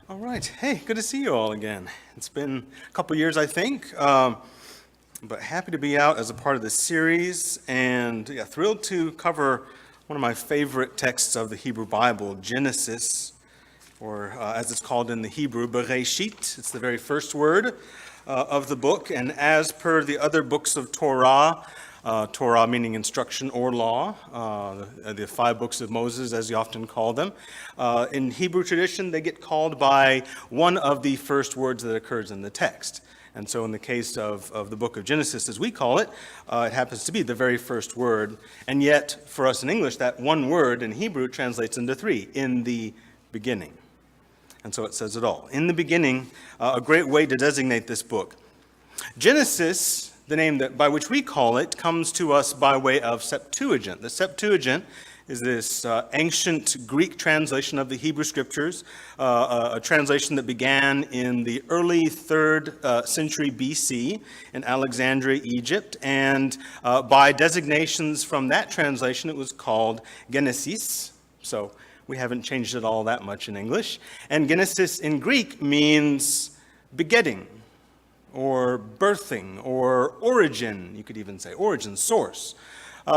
All right. Hey, good to see you all again. It's been a couple years, I think, but happy to be out as a part of this series, and thrilled to cover one of my favorite texts of the Hebrew Bible, Genesis, or as it's called in the Hebrew, Bereshit. It's the very first word of the book, and as per the other books of Torah, Torah meaning instruction or law, the 5 books of Moses, as you often call them. In Hebrew tradition, they get called by one of the first words that occurs in the text. And so in the case of the book of Genesis, as we call it, it happens to be the very first word. And yet, for us in English, that one word in Hebrew translates into 3, in the beginning. And so it says it all. In the beginning, a great way to designate this book. Genesis, the name by which we call it, comes to us by way of Septuagint. The Septuagint is this ancient Greek translation of the Hebrew Scriptures, a translation that began in the early 3rd century BC in Alexandria, Egypt. And by designations from that translation, it was called Genesis. So we haven't changed it all that much in English. And Genesis in Greek means begetting, or birthing, or origin, you could even say, origin, source.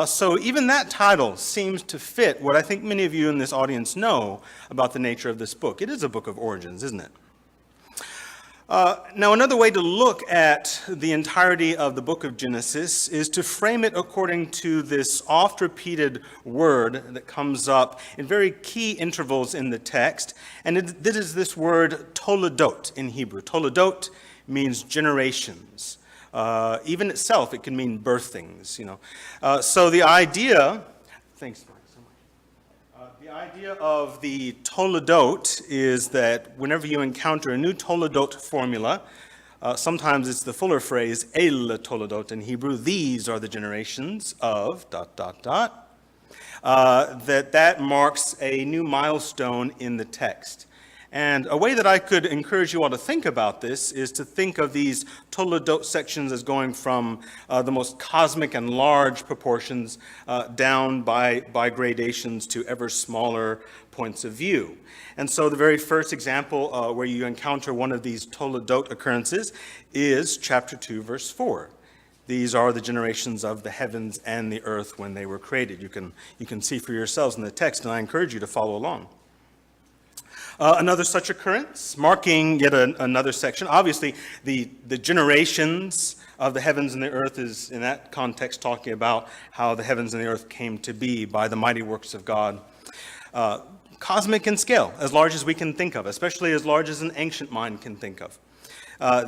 So even that title seems to fit what I think many of you in this audience know about the nature of this book. It is a book of origins, isn't it? Now, another way to look at the entirety of the book of Genesis is to frame it according to this oft-repeated word that comes up in very key intervals in the text, and this is this word toledot in Hebrew. Toledot means generations. Even itself, it can mean birthings, So the idea, thanks Mark, so much. The idea of the toledot is that whenever you encounter a new toledot formula, sometimes it's the fuller phrase, el toledot in Hebrew, these are the generations of ... that marks a new milestone in the text. And a way that I could encourage you all to think about this is to think of these toledot sections as going from the most cosmic and large proportions down by gradations to ever smaller points of view. And so the very first example where you encounter one of these toledot occurrences is chapter 2, verse 4. These are the generations of the heavens and the earth when they were created. You can see for yourselves in the text, and I encourage you to follow along. Another such occurrence, marking yet another section. Obviously, the generations of the heavens and the earth is, in that context, talking about how the heavens and the earth came to be by the mighty works of God. Cosmic in scale, as large as we can think of, especially as large as an ancient mind can think of.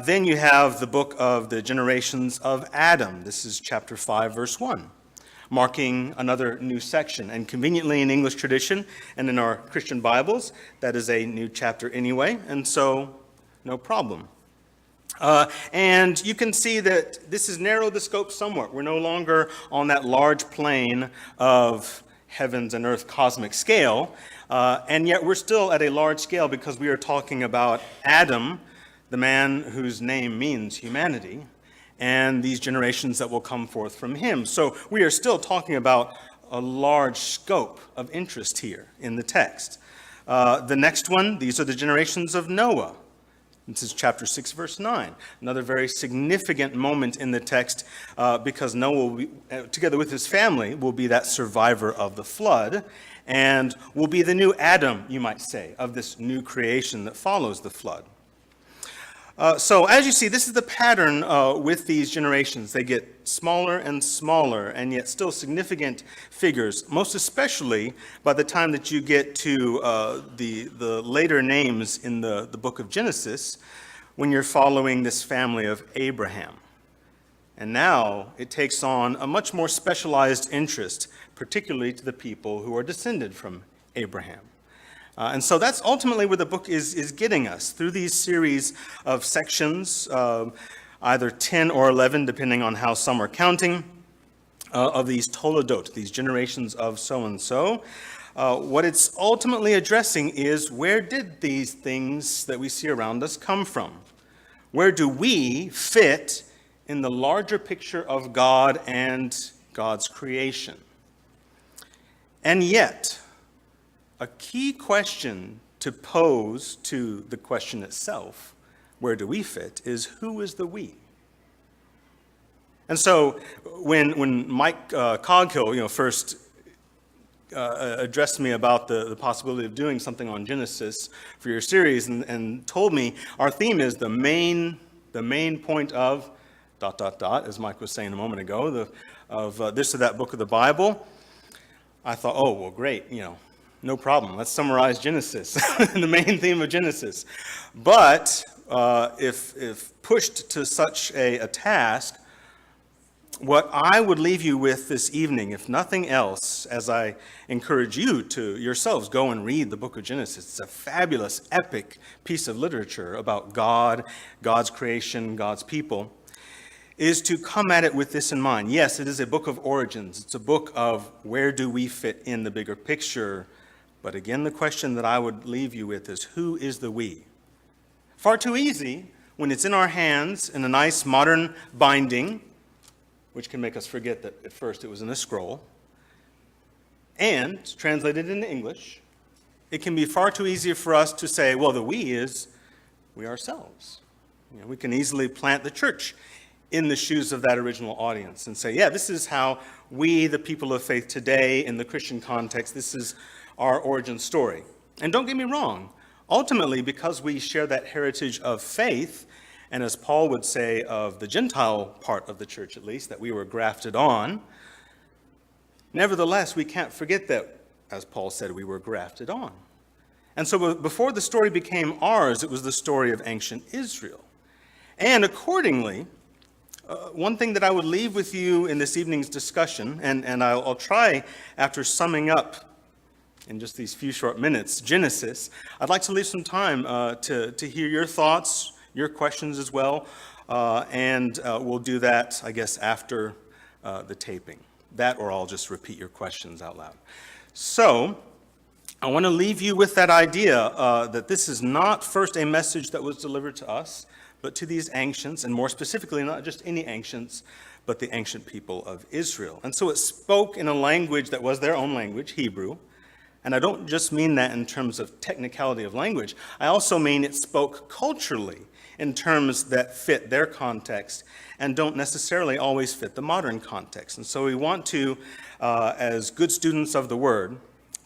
Then you have the book of the generations of Adam. This is chapter 5, verse 1. Marking another new section. And conveniently in English tradition and in our Christian Bibles, that is a new chapter anyway, and so no problem. And you can see that this has narrowed the scope somewhat. We're no longer on that large plane of heavens and earth cosmic scale, and yet we're still at a large scale because we are talking about Adam, the man whose name means humanity, and these generations that will come forth from him. So we are still talking about a large scope of interest here in the text. The next one, these are the generations of Noah. This is chapter 6, verse 9. Another very significant moment in the text because Noah, will be, together with his family, will be that survivor of the flood and will be the new Adam, you might say, of this new creation that follows the flood. So as you see, this is the pattern with these generations. They get smaller and smaller, and yet still significant figures, most especially by the time that you get to the later names in the book of Genesis, when you're following this family of Abraham. And now it takes on a much more specialized interest, particularly to the people who are descended from Abraham. And so that's ultimately where the book is getting us, through these series of sections, either 10 or 11, depending on how some are counting, of these toledot, these generations of so-and-so. What it's ultimately addressing is, where did these things that we see around us come from? Where do we fit in the larger picture of God and God's creation? And yet, a key question to pose to the question itself, where do we fit, is who is the we? And so when Mike Coghill, first addressed me about the possibility of doing something on Genesis for your series and told me our theme is the main point of ... as Mike was saying a moment ago, of this or that book of the Bible, I thought, oh, well, great, no problem. Let's summarize Genesis, the main theme of Genesis. But if pushed to such a task, what I would leave you with this evening, if nothing else, as I encourage you to yourselves go and read the book of Genesis. It's a fabulous, epic piece of literature about God, God's creation, God's people, is to come at it with this in mind. Yes, it is a book of origins. It's a book of where do we fit in the bigger picture. But again, the question that I would leave you with is who is the we? Far too easy when it's in our hands in a nice modern binding, which can make us forget that at first it was in a scroll, and translated into English, it can be far too easy for us to say, well, the we is we ourselves. We can easily plant the church in the shoes of that original audience and say, yeah, this is how we, the people of faith today, in the Christian context, this is our origin story. And don't get me wrong, ultimately, because we share that heritage of faith, and as Paul would say of the Gentile part of the church at least, that we were grafted on, nevertheless, we can't forget that, as Paul said, we were grafted on. And so before the story became ours, it was the story of ancient Israel. And accordingly, one thing that I would leave with you in this evening's discussion, and I'll try after summing up in just these few short minutes, Genesis, I'd like to leave some time to hear your thoughts, your questions as well, and we'll do that, I guess, after the taping. That, or I'll just repeat your questions out loud. So, I want to leave you with that idea that this is not first a message that was delivered to us, but to these ancients, and more specifically, not just any ancients, but the ancient people of Israel. And so it spoke in a language that was their own language, Hebrew. And I don't just mean that in terms of technicality of language. I also mean it spoke culturally in terms that fit their context and don't necessarily always fit the modern context. And so we want to, as good students of the Word,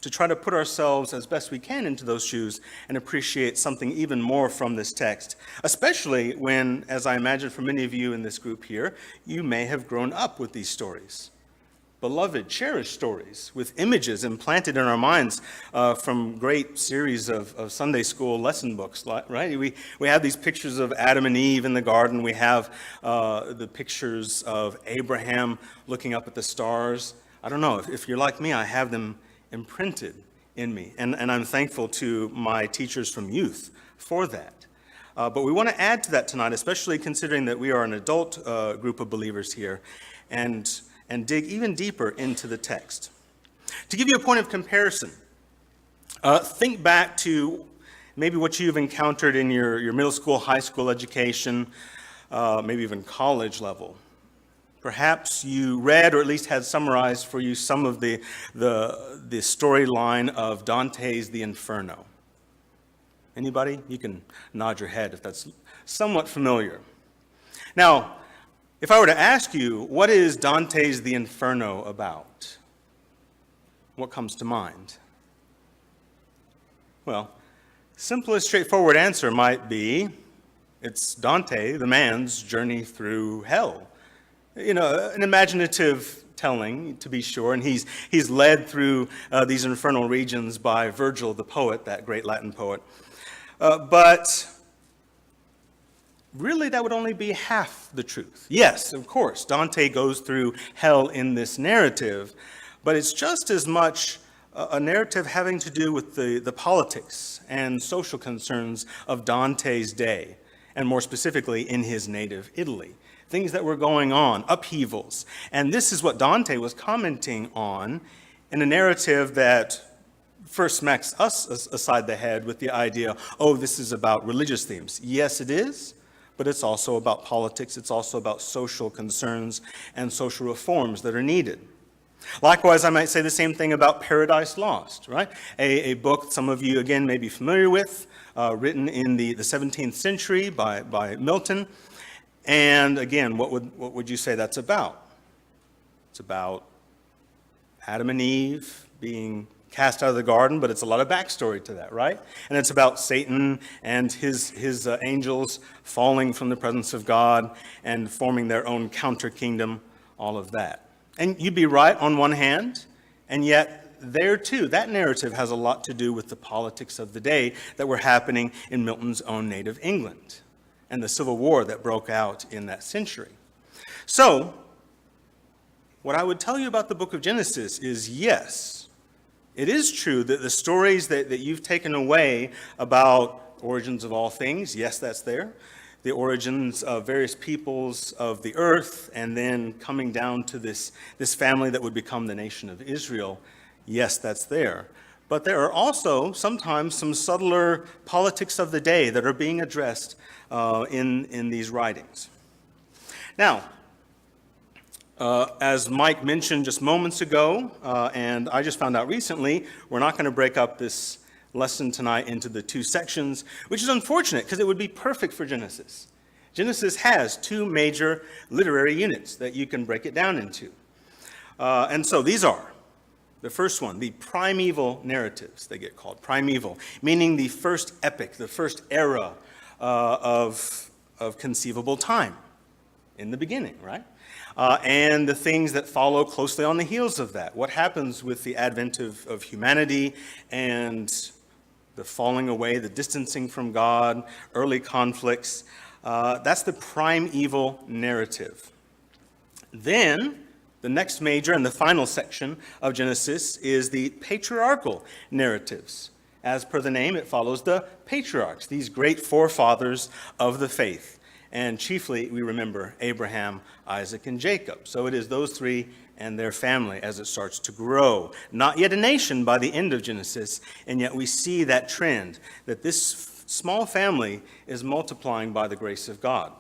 to try to put ourselves as best we can into those shoes and appreciate something even more from this text, especially when, as I imagine for many of you in this group here, you may have grown up with these stories. Beloved, cherished stories with images implanted in our minds from great series of Sunday school lesson books, right? We have these pictures of Adam and Eve in the garden. We have the pictures of Abraham looking up at the stars. I don't know, if you're like me, I have them imprinted in me. And I'm thankful to my teachers from youth for that. But we want to add to that tonight, especially considering that we are an adult group of believers here, and dig even deeper into the text. To give you a point of comparison, think back to maybe what you've encountered in your middle school, high school education, maybe even college level. Perhaps you read or at least had summarized for you some of the storyline of Dante's The Inferno. Anybody? You can nod your head if that's somewhat familiar. Now, if I were to ask you, what is Dante's The Inferno about? What comes to mind? Well, simplest, straightforward answer might be, it's Dante, the man's journey through hell. An imaginative telling, to be sure, and he's led through these infernal regions by Virgil the poet, that great Latin poet. But really, that would only be half the truth. Yes, of course, Dante goes through hell in this narrative, but it's just as much a narrative having to do with the politics and social concerns of Dante's day, and more specifically in his native Italy. Things that were going on, upheavals. And this is what Dante was commenting on in a narrative that first smacks us aside the head with the idea, oh, this is about religious themes. Yes, it is, but it's also about politics. It's also about social concerns and social reforms that are needed. Likewise, I might say the same thing about Paradise Lost, right? A book some of you, again, may be familiar with, written in the 17th century by Milton. And again, what would you say that's about? It's about Adam and Eve being cast out of the garden, but it's a lot of backstory to that, right? And it's about Satan and his angels falling from the presence of God and forming their own counter kingdom, all of that. And you'd be right on one hand, and yet there too, that narrative has a lot to do with the politics of the day that were happening in Milton's own native England and the Civil War that broke out in that century. So, what I would tell you about the book of Genesis is, yes, it is true that the stories that you've taken away about origins of all things, yes, that's there. The origins of various peoples of the earth, and then coming down to this family that would become the nation of Israel, yes, that's there. But there are also sometimes some subtler politics of the day that are being addressed in these writings. Now, as Mike mentioned just moments ago, and I just found out recently, we're not going to break up this lesson tonight into the two sections, which is unfortunate because it would be perfect for Genesis. Genesis has two major literary units that you can break it down into. And so these are, the first one, the primeval narratives, they get called, primeval, meaning the first epic, the first era of conceivable time, in the beginning, right? And the things that follow closely on the heels of that. What happens with the advent of humanity and the falling away, the distancing from God, early conflicts. That's the primeval narrative. Then, the next major and the final section of Genesis is the patriarchal narratives. As per the name, it follows the patriarchs, these great forefathers of the faith. And chiefly, we remember Abraham, Isaac, and Jacob. So it is those three and their family as it starts to grow. Not yet a nation by the end of Genesis, and yet we see that trend, that this small family is multiplying by the grace of God.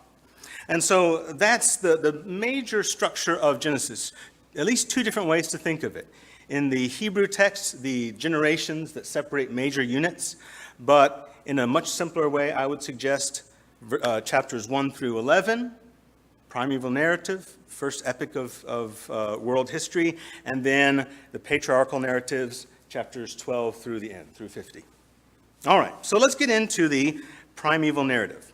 And so that's the major structure of Genesis, at least two different ways to think of it. In the Hebrew text, the generations that separate major units, but in a much simpler way, I would suggest chapters 1 through 11, primeval narrative, first epic of world history, and then the patriarchal narratives, chapters 12 through the end, through 50. All right, so let's get into the primeval narrative.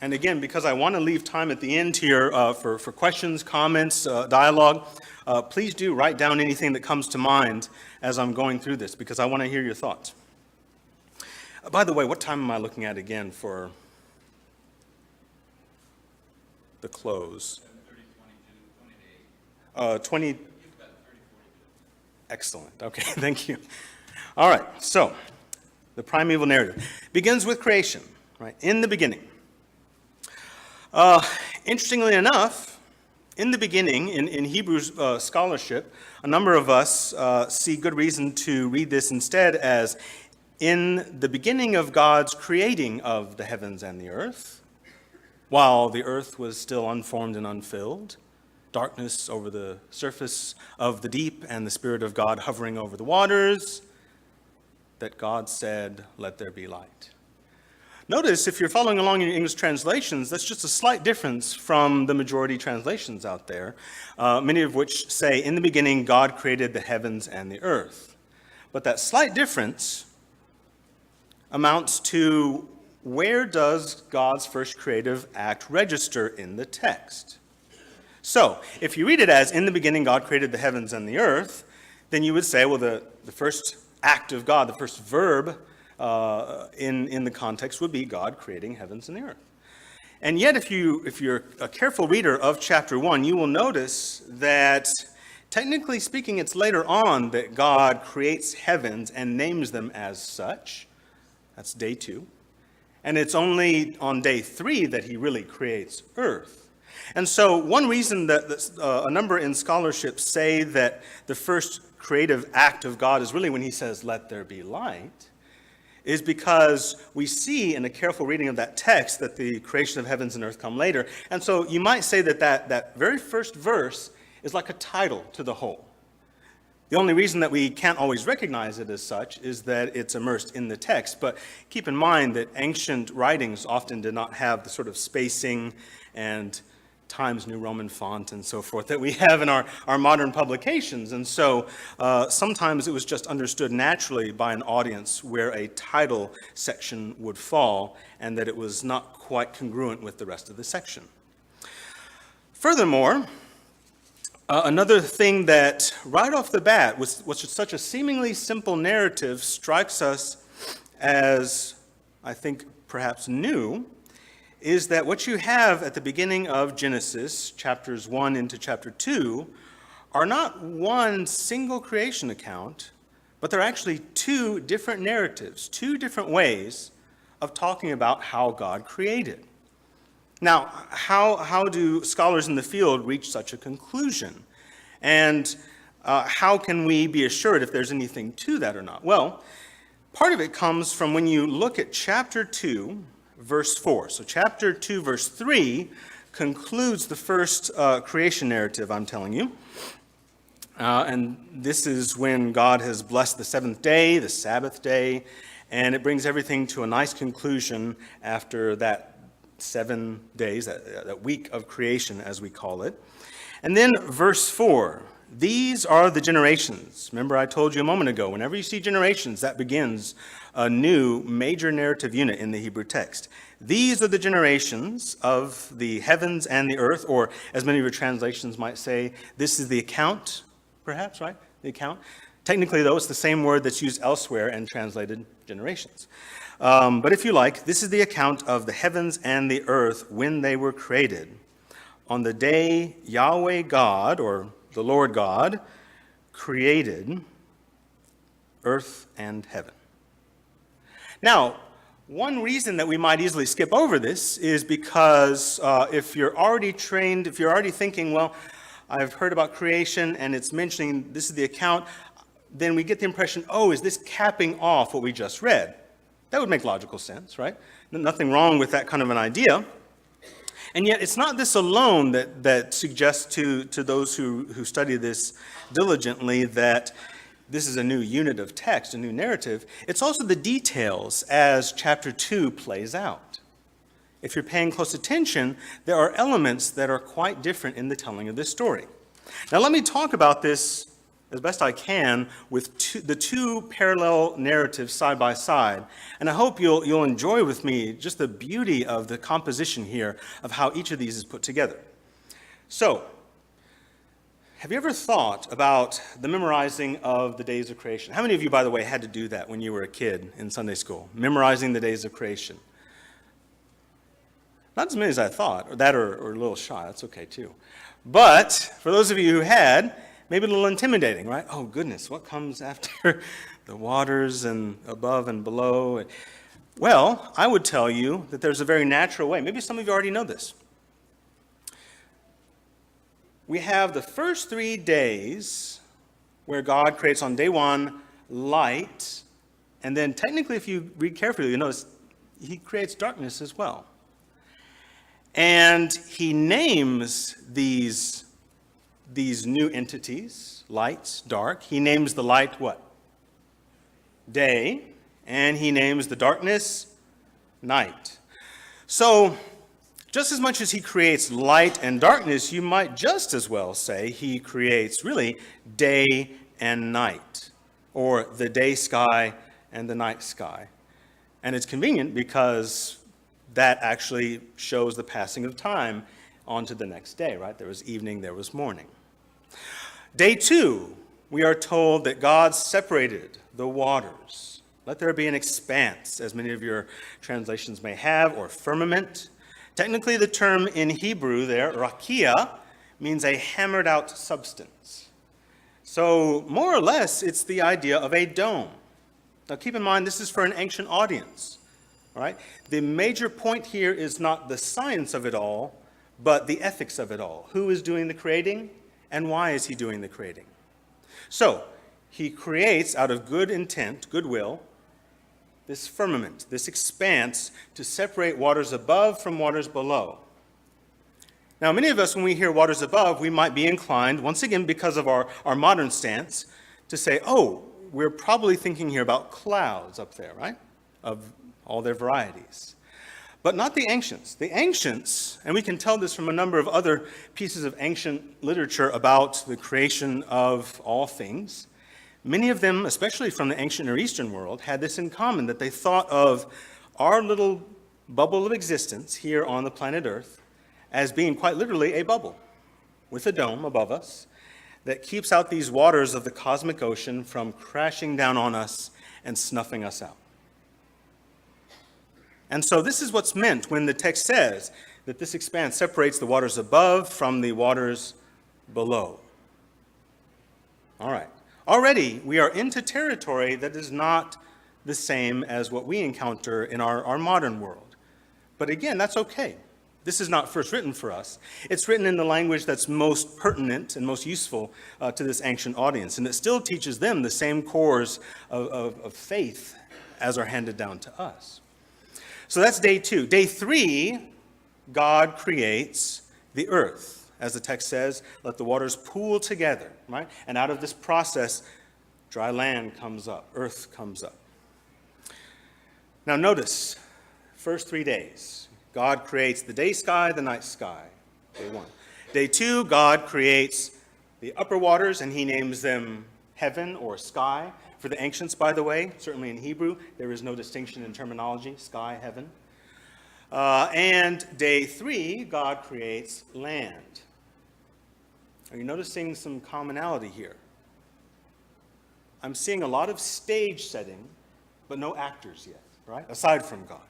And again, because I want to leave time at the end here for questions, comments, dialogue, please do write down anything that comes to mind as I'm going through this, because I want to hear your thoughts. By the way, what time am I looking at again for the close? 20. Excellent. Okay, thank you. All right, so the primeval narrative begins with creation, right? In the beginning. Interestingly enough, in the beginning, in Hebrew scholarship, a number of us see good reason to read this instead as in the beginning of God's creating of the heavens and the earth, while the earth was still unformed and unfilled, darkness over the surface of the deep and the Spirit of God hovering over the waters, that God said, "Let there be light." Notice, if you're following along in your English translations, that's just a slight difference from the majority translations out there, many of which say, "In the beginning, God created the heavens and the earth." But that slight difference amounts to, where does God's first creative act register in the text? So, if you read it as, "In the beginning God created the heavens and the earth," then you would say, well, the first act of God, the first verb in the context would be God creating heavens and the earth. And yet, if you're a careful reader of chapter 1, you will notice that, technically speaking, it's later on that God creates heavens and names them as such. That's day 2. And it's only on day 3 that he really creates earth. And so one reason that a number in scholarship say that the first creative act of God is really when he says, "Let there be light," is because we see in a careful reading of that text that the creation of heavens and earth come later. And so you might say that very first verse is like a title to the whole. The only reason that we can't always recognize it as such is that it's immersed in the text. But keep in mind that ancient writings often did not have the sort of spacing and Times New Roman font and so forth that we have in our modern publications. And so sometimes it was just understood naturally by an audience where a title section would fall and that it was not quite congruent with the rest of the section. Furthermore, another thing that right off the bat was such a seemingly simple narrative strikes us as, I think, perhaps new, is that what you have at the beginning of Genesis, chapters 1 into chapter 2, are not one single creation account, but they're actually two different narratives, two different ways of talking about how God created. Now, how do scholars in the field reach such a conclusion? And how can we be assured if there's anything to that or not? Well, part of it comes from when you look at chapter 2, verse 4. So chapter 2, verse 3 concludes the first creation narrative I'm telling you. And this is when God has blessed the seventh day, the Sabbath day, and it brings everything to a nice conclusion after that 7 days, that week of creation, as we call it. And then verse 4, these are the generations. Remember, I told you a moment ago, whenever you see generations, that begins a new major narrative unit in the Hebrew text. These are the generations of the heavens and the earth, or as many of your translations might say, this is the account, perhaps, right? The account. Technically, though, it's the same word that's used elsewhere and translated generations. But if you like, this is the account of the heavens and the earth when they were created. On the day Yahweh God, or the Lord God, created earth and heaven. Now, one reason that we might easily skip over this is because if you're already trained, if you're already thinking, well, I've heard about creation and it's mentioning this is the account, then we get the impression, oh, is this capping off what we just read? That would make logical sense, right? Nothing wrong with that kind of an idea. And yet it's not this alone that suggests to those who study this diligently that this is a new unit of text, a new narrative. It's also the details as chapter 2 plays out. If you're paying close attention, there are elements that are quite different in the telling of this story. Now let me talk about this as best I can with the two parallel narratives side by side. And I hope you'll enjoy with me just the beauty of the composition here of how each of these is put together. So, have you ever thought about the memorizing of the days of creation? How many of you, by the way, had to do that when you were a kid in Sunday school? Memorizing the days of creation. Not as many as I thought, or a little shy, that's okay too. But for those of you who had, maybe a little intimidating, right? Oh, goodness, what comes after the waters and above and below? Well, I would tell you that there's a very natural way. Maybe some of you already know this. We have the first 3 days where God creates on day 1 light, and then technically, if you read carefully, you notice he creates darkness as well. And he names these new entities, lights, dark. He names the light what? Day. And he names the darkness night. So, just as much as he creates light and darkness, you might just as well say he creates really day and night, or the day sky and the night sky. And it's convenient because that actually shows the passing of time on to the next day, right? There was evening, there was morning. Day 2, we are told that God separated the waters. Let there be an expanse, as many of your translations may have, or firmament. Technically, the term in Hebrew there, rakia, means a hammered out substance. So, more or less, it's the idea of a dome. Now, keep in mind, this is for an ancient audience, right? The major point here is not the science of it all, but the ethics of it all. Who is doing the creating, and why is he doing the creating? So, he creates out of good intent, goodwill, this firmament, this expanse to separate waters above from waters below. Now, many of us, when we hear waters above, we might be inclined, once again because of our modern stance, to say, oh, we're probably thinking here about clouds up there, right? Of all their varieties. But not the ancients. The ancients, and we can tell this from a number of other pieces of ancient literature about the creation of all things, many of them, especially from the ancient Near Eastern world, had this in common, that they thought of our little bubble of existence here on the planet Earth as being quite literally a bubble with a dome above us that keeps out these waters of the cosmic ocean from crashing down on us and snuffing us out. And so this is what's meant when the text says that this expanse separates the waters above from the waters below. All right. Already, we are into territory that is not the same as what we encounter in our modern world. But again, that's okay. This is not first written for us. It's written in the language that's most pertinent and most useful to this ancient audience. And it still teaches them the same cores of faith as are handed down to us. So that's day 2. Day 3, God creates the earth. As the text says, let the waters pool together, right? And out of this process, dry land comes up, earth comes up. Now notice, first 3 days, God creates the day sky, the night sky, day 1. Day 2, God creates the upper waters, and he names them heaven or sky. For the ancients, by the way, certainly in Hebrew, there is no distinction in terminology, sky, heaven. And day 3, God creates land. Are you noticing some commonality here? I'm seeing a lot of stage setting, but no actors yet, right? Aside from God.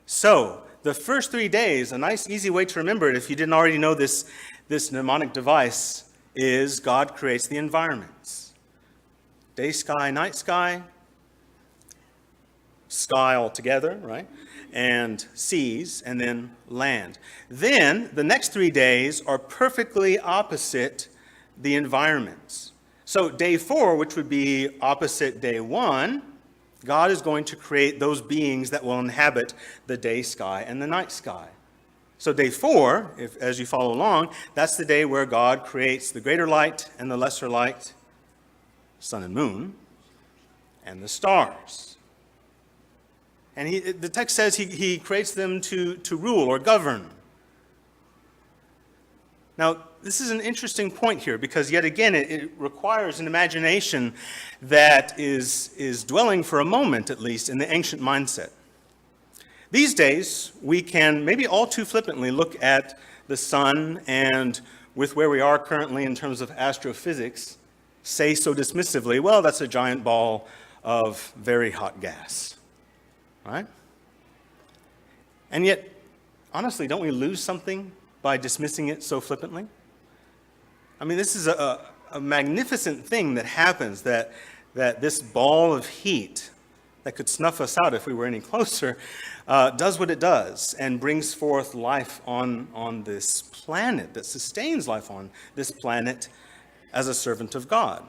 So, the first 3 days, a nice, easy way to remember it, if you didn't already know this mnemonic device, is God creates the environments. Day sky, night sky, sky altogether, right? And seas, and then land. Then, the next 3 days are perfectly opposite the environments. So, day 4, which would be opposite day 1, God is going to create those beings that will inhabit the day sky and the night sky. So day 4, as you follow along, that's the day where God creates the greater light and the lesser light, sun and moon, and the stars. And the text says he creates them to rule or govern. Now, this is an interesting point here because, yet again, it requires an imagination that is dwelling for a moment, at least, in the ancient mindset. These days, we can maybe all too flippantly look at the sun and, with where we are currently in terms of astrophysics, say so dismissively, well, that's a giant ball of very hot gas, right? And yet, honestly, don't we lose something by dismissing it so flippantly? I mean, this is a magnificent thing that happens, that this ball of heat that could snuff us out if we were any closer does what it does and brings forth life on this planet, that sustains life on this planet as a servant of God.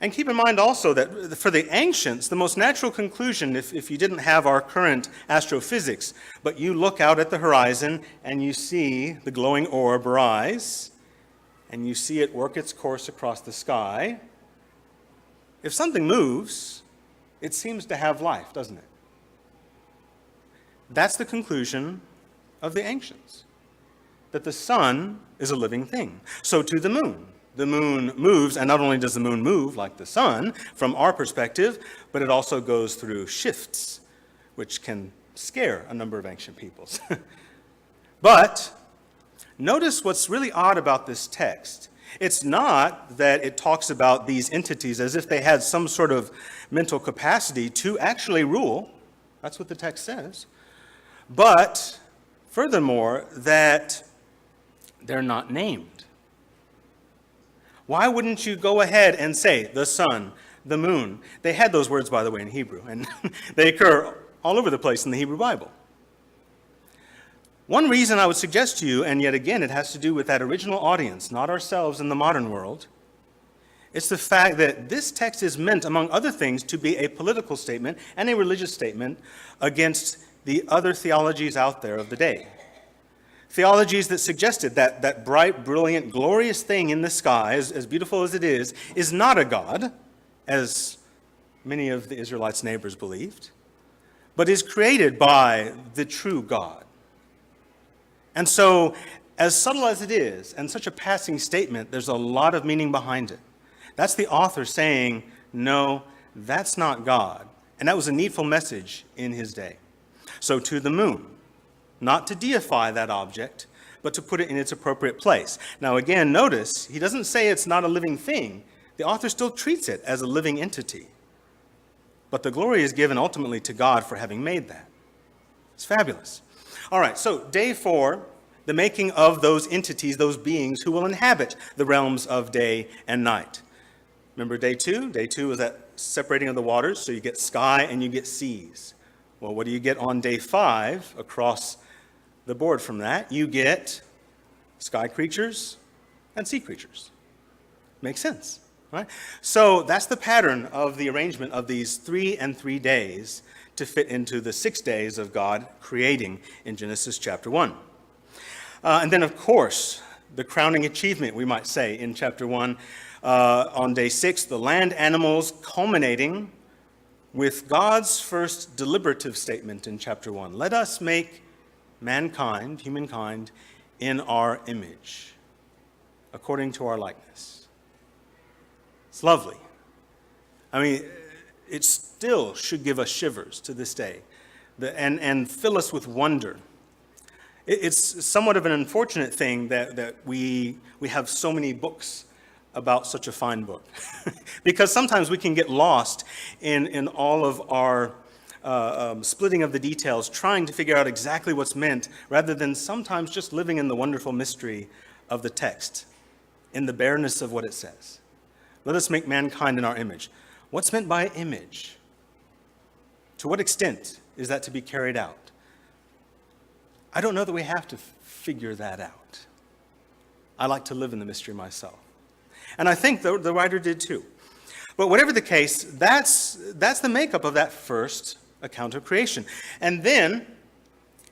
And keep in mind also that for the ancients, the most natural conclusion, if you didn't have our current astrophysics, but you look out at the horizon and you see the glowing orb rise, and you see it work its course across the sky, if something moves, it seems to have life, doesn't it? That's the conclusion of the ancients, that the sun is a living thing. So to the moon. The moon moves, and not only does the moon move like the sun from our perspective, but it also goes through shifts, which can scare a number of ancient peoples. But notice what's really odd about this text. It's not that it talks about these entities as if they had some sort of mental capacity to actually rule. That's what the text says. But furthermore, that they're not named. Why wouldn't you go ahead and say the sun, the moon? They had those words, by the way, in Hebrew, and they occur all over the place in the Hebrew Bible. One reason I would suggest to you, and yet again it has to do with that original audience, not ourselves in the modern world, It's the fact that this text is meant, among other things, to be a political statement and a religious statement against the other theologies out there of the day. Theologies that suggested that that bright, brilliant, glorious thing in the sky, as beautiful as it is not a God, as many of the Israelites' neighbors believed, but is created by the true God. And so, as subtle as it is, and such a passing statement, there's a lot of meaning behind it. That's the author saying, no, that's not God. And that was a needful message in his day. So to the moon, not to deify that object, but to put it in its appropriate place. Now again, notice, he doesn't say it's not a living thing. The author still treats it as a living entity. But the glory is given ultimately to God for having made that. It's fabulous. All right, so day 4, the making of those entities, those beings who will inhabit the realms of day and night. Remember day 2? Day 2 is that separating of the waters, so you get sky and you get seas. Well, what do you get on day 5 across the board from that? You get sky creatures and sea creatures. Makes sense, right? So that's the pattern of the arrangement of these 3 and 3 days to fit into the 6 days of God creating in Genesis chapter 1. And then, of course, the crowning achievement, we might say, in chapter 1, on day 6, the land animals culminating with God's first deliberative statement in chapter 1. Let us make mankind, humankind, in our image, according to our likeness. It's lovely. I mean, it still should give us shivers to this day and fill us with wonder. It's somewhat of an unfortunate thing that we have so many books about such a fine book. Because sometimes we can get lost in all of our splitting of the details, trying to figure out exactly what's meant, rather than sometimes just living in the wonderful mystery of the text, in the bareness of what it says. Let us make mankind in our image. What's meant by image? To what extent is that to be carried out? I don't know that we have to figure that out. I like to live in the mystery myself. And I think the writer did too. But whatever the case, that's the makeup of that first account of creation. And then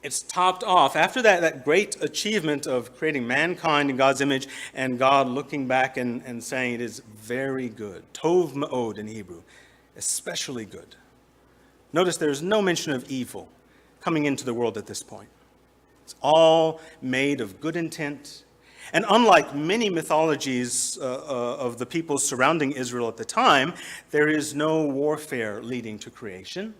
it's topped off. After that great achievement of creating mankind in God's image and God looking back and saying it is very good. Tov ma'od in Hebrew. Especially good. Notice there's no mention of evil coming into the world at this point. It's all made of good intent. And unlike many mythologies of the peoples surrounding Israel at the time, there is no warfare leading to creation.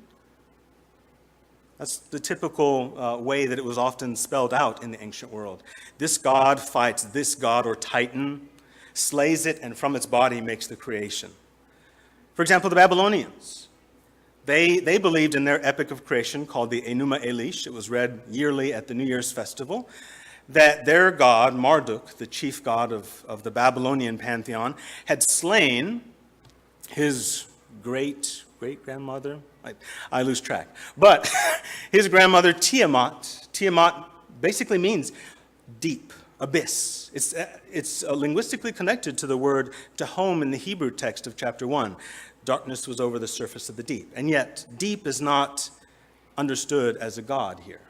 That's the typical way that it was often spelled out in the ancient world. This god fights this god or titan, slays it, and from its body makes the creation. For example, the Babylonians. They believed in their epic of creation called the Enuma Elish. It was read yearly at the New Year's festival. That their god, Marduk, the chief god of the Babylonian pantheon, had slain his great-grandmother. I lose track. But his grandmother, Tiamat. Tiamat basically means deep, abyss. It's linguistically connected to the word Tehom in the Hebrew text of chapter 1. Darkness was over the surface of the deep. And yet, deep is not understood as a god here.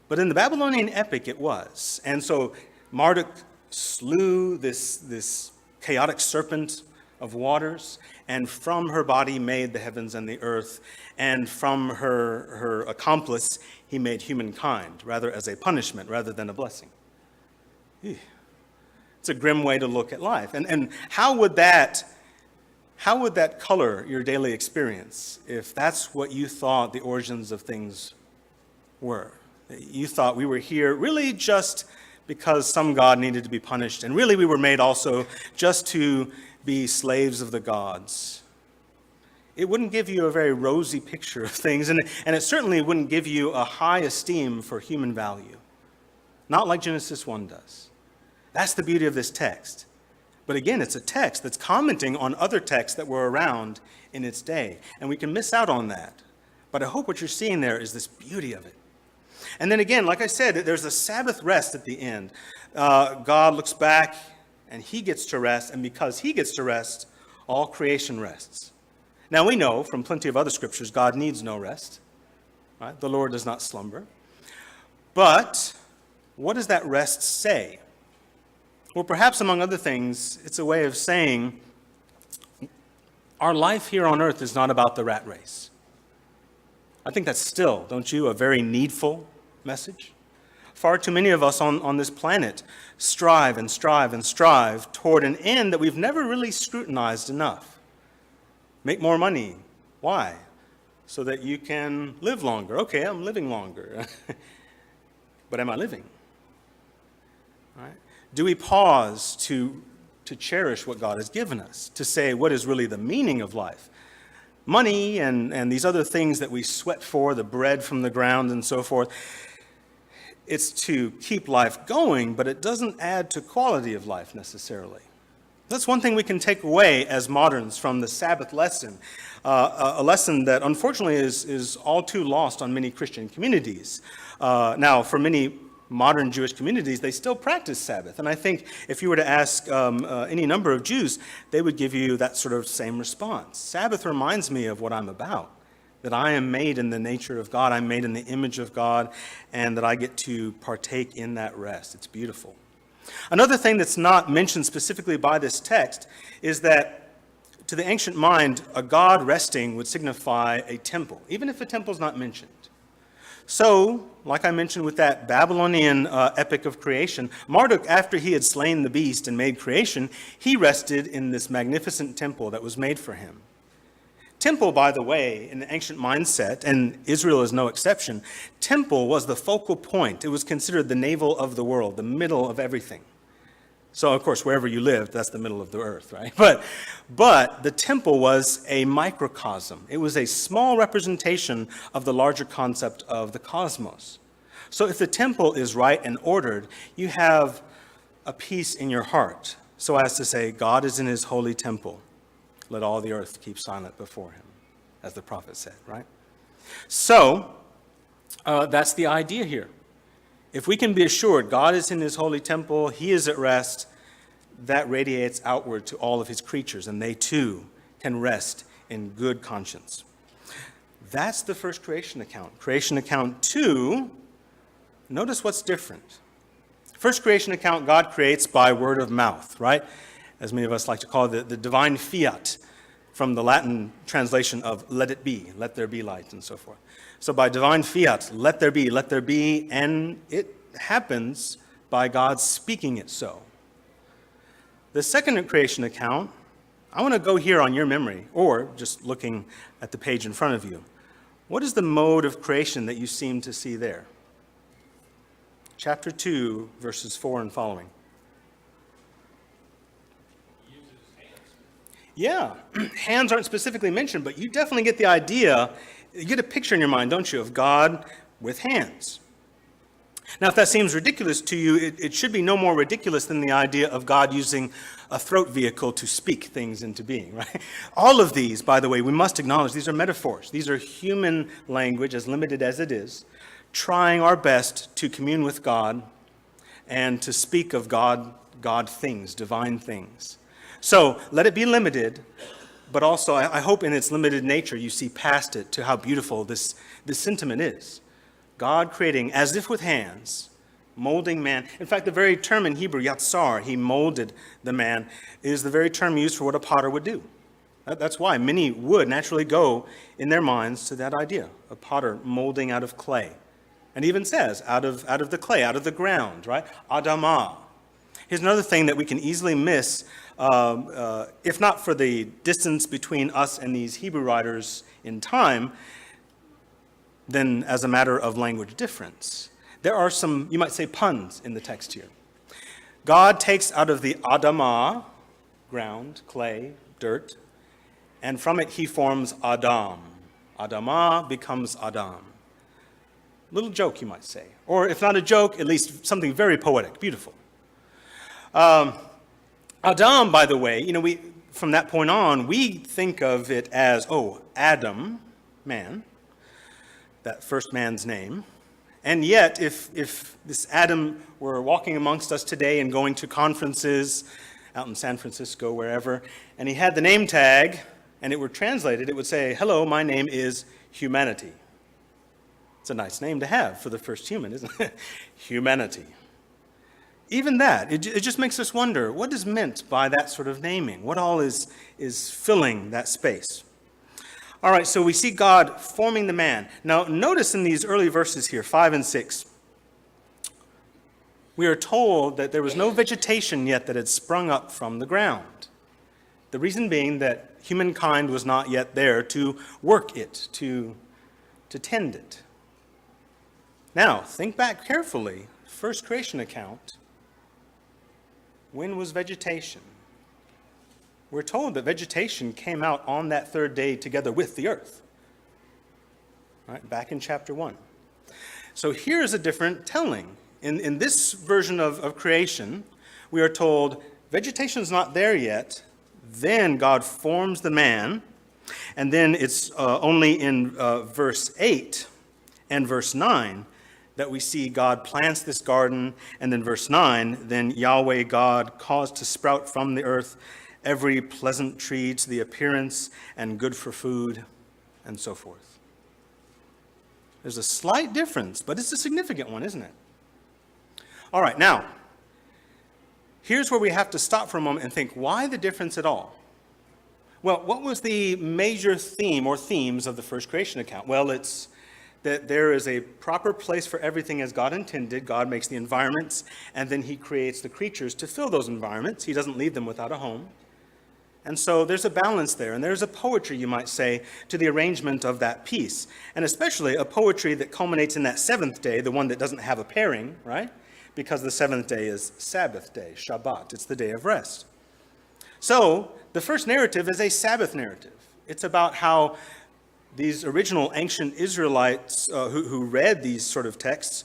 But in the Babylonian epic, it was. And so Marduk slew this chaotic serpent of waters, and from her body made the heavens and the earth, and from her accomplice, he made humankind, rather as a punishment rather than a blessing. It's a grim way to look at life. And how would that color your daily experience if that's what you thought the origins of things were? You thought we were here really just because some god needed to be punished, and really we were made also just to be slaves of the gods. It wouldn't give you a very rosy picture of things, and it certainly wouldn't give you a high esteem for human value. Not like Genesis 1 does. That's the beauty of this text. But again, it's a text that's commenting on other texts that were around in its day, and we can miss out on that. But I hope what you're seeing there is this beauty of it. And then again, like I said, there's a Sabbath rest at the end. God looks back and he gets to rest, and because he gets to rest, all creation rests. Now we know from plenty of other scriptures God needs no rest. Right? The Lord does not slumber. But what does that rest say? Well, perhaps among other things, it's a way of saying our life here on earth is not about the rat race. I think that's still, don't you, a very needful message? Far too many of us on this planet strive and strive and strive toward an end that we've never really scrutinized enough. Make more money. Why? So that you can live longer. Okay, I'm living longer. But am I living? Right? Do we pause to cherish what God has given us, to say what is really the meaning of life? Money and these other things that we sweat for, the bread from the ground and so forth, it's to keep life going, but it doesn't add to quality of life necessarily. That's one thing we can take away as moderns from the Sabbath lesson, a lesson that unfortunately is all too lost on many Christian communities. Now, for many modern Jewish communities, they still practice Sabbath. And I think if you were to ask any number of Jews, they would give you that sort of same response. Sabbath reminds me of what I'm about, that I am made in the nature of God, I'm made in the image of God, and that I get to partake in that rest. It's beautiful. Another thing that's not mentioned specifically by this text is that to the ancient mind, a God resting would signify a temple, even if a temple is not mentioned. So, like I mentioned with that Babylonian epic of creation, Marduk, after he had slain the beast and made creation, he rested in this magnificent temple that was made for him. Temple, by the way, in the ancient mindset, and Israel is no exception, temple was the focal point. It was considered the navel of the world, the middle of everything. So, of course, wherever you lived, that's the middle of the earth, right? But the temple was a microcosm. It was a small representation of the larger concept of the cosmos. So if the temple is right and ordered, you have a peace in your heart, so as to say, God is in his holy temple. Let all the earth keep silent before him, as the prophet said, right? So, that's the idea here. If we can be assured God is in his holy temple, he is at rest, that radiates outward to all of his creatures, and they too can rest in good conscience. That's the first creation account. Creation account 2, notice what's different. First creation account, God creates by word of mouth, right? As many of us like to call it, the divine fiat, from the Latin translation of let it be, let there be light, and so forth. So by divine fiat, let there be, and it happens by God speaking it so. The second creation account, I want to go here on your memory, or just looking at the page in front of you. What is the mode of creation that you seem to see there? Chapter 2, verses 4 and following. Yeah, hands aren't specifically mentioned, but you definitely get the idea. You get a picture in your mind, don't you, of God with hands. Now, if that seems ridiculous to you, it should be no more ridiculous than the idea of God using a throat vehicle to speak things into being, right? All of these, by the way, we must acknowledge, these are metaphors. These are human language, as limited as it is, trying our best to commune with God and to speak of God things, divine things. So let it be limited, but also I hope in its limited nature you see past it to how beautiful this sentiment is. God creating, as if with hands, molding man. In fact, the very term in Hebrew, yatsar, he molded the man, is the very term used for what a potter would do. That's why many would naturally go in their minds to that idea, a potter molding out of clay. And he even says, out of the clay, out of the ground, right? Adamah. Here's another thing that we can easily miss, if not for the distance between us and these Hebrew writers in time, then as a matter of language difference. There are some, you might say, puns in the text here. God takes out of the Adamah, ground, clay, dirt, and from it he forms Adam. Adamah becomes Adam. Little joke, you might say. Or if not a joke, at least something very poetic, beautiful. Adam, by the way, from that point on, we think of it as, Adam, man, that first man's name. And yet, if this Adam were walking amongst us today and going to conferences out in San Francisco, wherever, and he had the name tag, and it were translated, it would say, "Hello, my name is Humanity." It's a nice name to have for the first human, isn't it? Humanity. Even that, it just makes us wonder, what is meant by that sort of naming? What all is filling that space? All right, so we see God forming the man. Now, notice in these early verses here, 5 and 6, we are told that there was no vegetation yet that had sprung up from the ground. The reason being that humankind was not yet there to work it, to tend it. Now, think back carefully. First creation account. When was vegetation? We're told that vegetation came out on that third day together with the earth. Right, back in chapter 1. So here's a different telling. In this version of creation, we are told vegetation's not there yet. Then God forms the man. And then it's only in verse 8 and verse 9 that we see God plants this garden, and then verse 9, then Yahweh God caused to sprout from the earth every pleasant tree to the appearance and good for food, and so forth. There's a slight difference, but it's a significant one, isn't it? All right, now, here's where we have to stop for a moment and think, why the difference at all? Well, what was the major theme or themes of the first creation account? Well, it's that there is a proper place for everything as God intended. God makes the environments, and then he creates the creatures to fill those environments. He doesn't leave them without a home. And so there's a balance there, and there's a poetry, you might say, to the arrangement of that piece, and especially a poetry that culminates in that seventh day, the one that doesn't have a pairing, right? Because the seventh day is Sabbath day, Shabbat. It's the day of rest. So the first narrative is a Sabbath narrative. It's about how these original ancient Israelites who read these sort of texts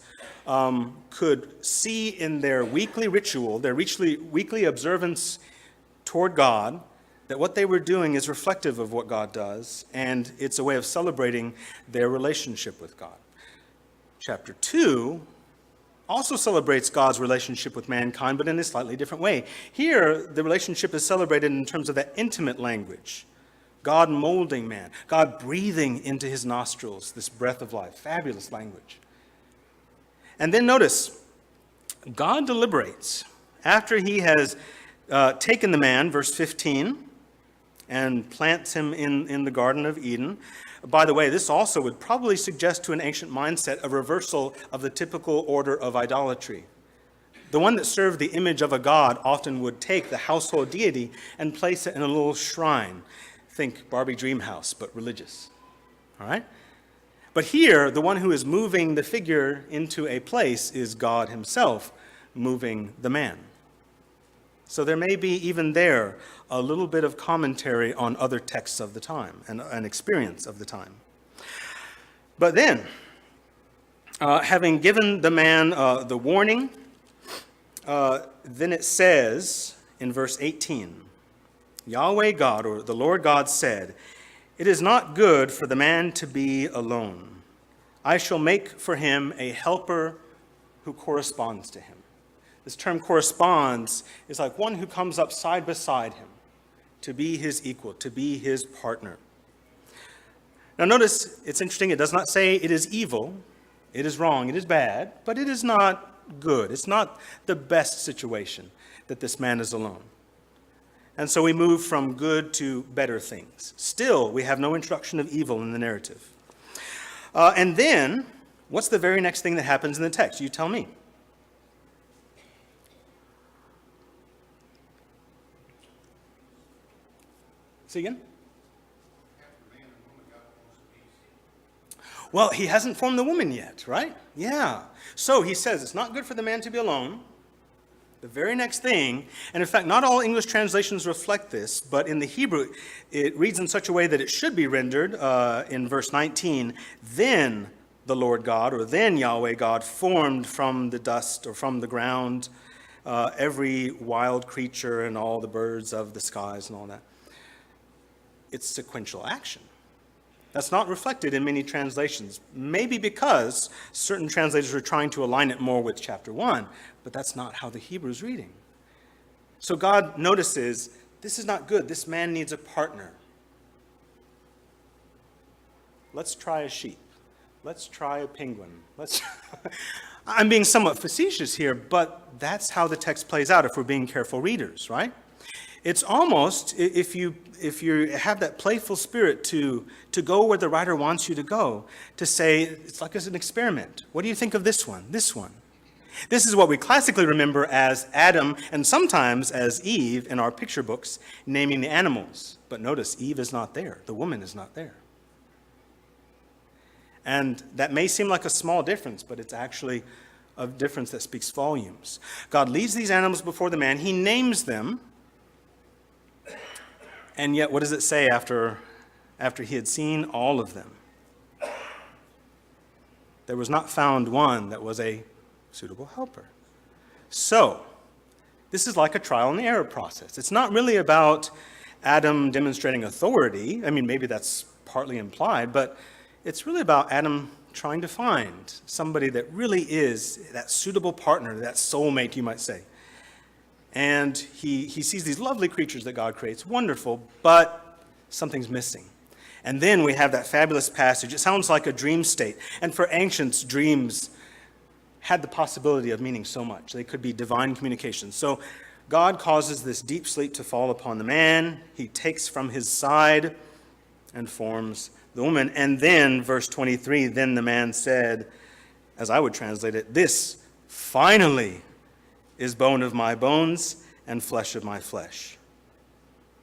could see in their weekly ritual, their weekly observance toward God, that what they were doing is reflective of what God does, and it's a way of celebrating their relationship with God. Chapter 2 also celebrates God's relationship with mankind, but in a slightly different way. Here, the relationship is celebrated in terms of that intimate language. God molding man, God breathing into his nostrils this breath of life. Fabulous language. And then notice, God deliberates. After he has taken the man, verse 15, and plants him in the Garden of Eden. By the way, this also would probably suggest to an ancient mindset a reversal of the typical order of idolatry. The one that served the image of a god often would take the household deity and place it in a little shrine. Think Barbie dream house, but religious. All right? But here, the one who is moving the figure into a place is God himself moving the man. So there may be even there a little bit of commentary on other texts of the time and an experience of the time. But then, having given the man the warning, then it says in verse 18, Yahweh God, or the Lord God said, "It is not good for the man to be alone. I shall make for him a helper who corresponds to him." This term corresponds is like one who comes up side beside him to be his equal, to be his partner. Now notice, it's interesting, it does not say it is evil, it is wrong, it is bad, but it is not good. It's not the best situation that this man is alone. And so we move from good to better things. Still, we have no introduction of evil in the narrative. And then, what's the very next thing that happens in the text? You tell me. Say again? Well, he hasn't formed the woman yet, right? Yeah. So he says it's not good for the man to be alone. The very next thing, and in fact, not all English translations reflect this, but in the Hebrew, it reads in such a way that it should be rendered in verse 19, then the Lord God, or then Yahweh God, formed from the dust or from the ground every wild creature and all the birds of the skies and all that. It's sequential action. That's not reflected in many translations, maybe because certain translators are trying to align it more with chapter 1, but that's not how the Hebrew's reading. So God notices, this is not good. This man needs a partner. Let's try a sheep. Let's try a penguin. I'm being somewhat facetious here, but that's how the text plays out if we're being careful readers, right? It's almost, if you have that playful spirit to go where the writer wants you to go, to say, it's like as an experiment. What do you think of this one? This one. This is what we classically remember as Adam, and sometimes as Eve in our picture books, naming the animals. But notice, Eve is not there. The woman is not there. And that may seem like a small difference, but it's actually a difference that speaks volumes. God leads these animals before the man. He names them. And yet, what does it say after he had seen all of them? There was not found one that was a suitable helper. So, this is like a trial and error process. It's not really about Adam demonstrating authority. I mean, maybe that's partly implied, but it's really about Adam trying to find somebody that really is that suitable partner, that soulmate, you might say. And he sees these lovely creatures that God creates, wonderful, but something's missing. And then we have that fabulous passage. It sounds like a dream state. And for ancients, dreams had the possibility of meaning so much. They could be divine communications. So God causes this deep sleep to fall upon the man. He takes from his side and forms the woman. And then, verse 23, then the man said, as I would translate it, this finally is bone of my bones and flesh of my flesh.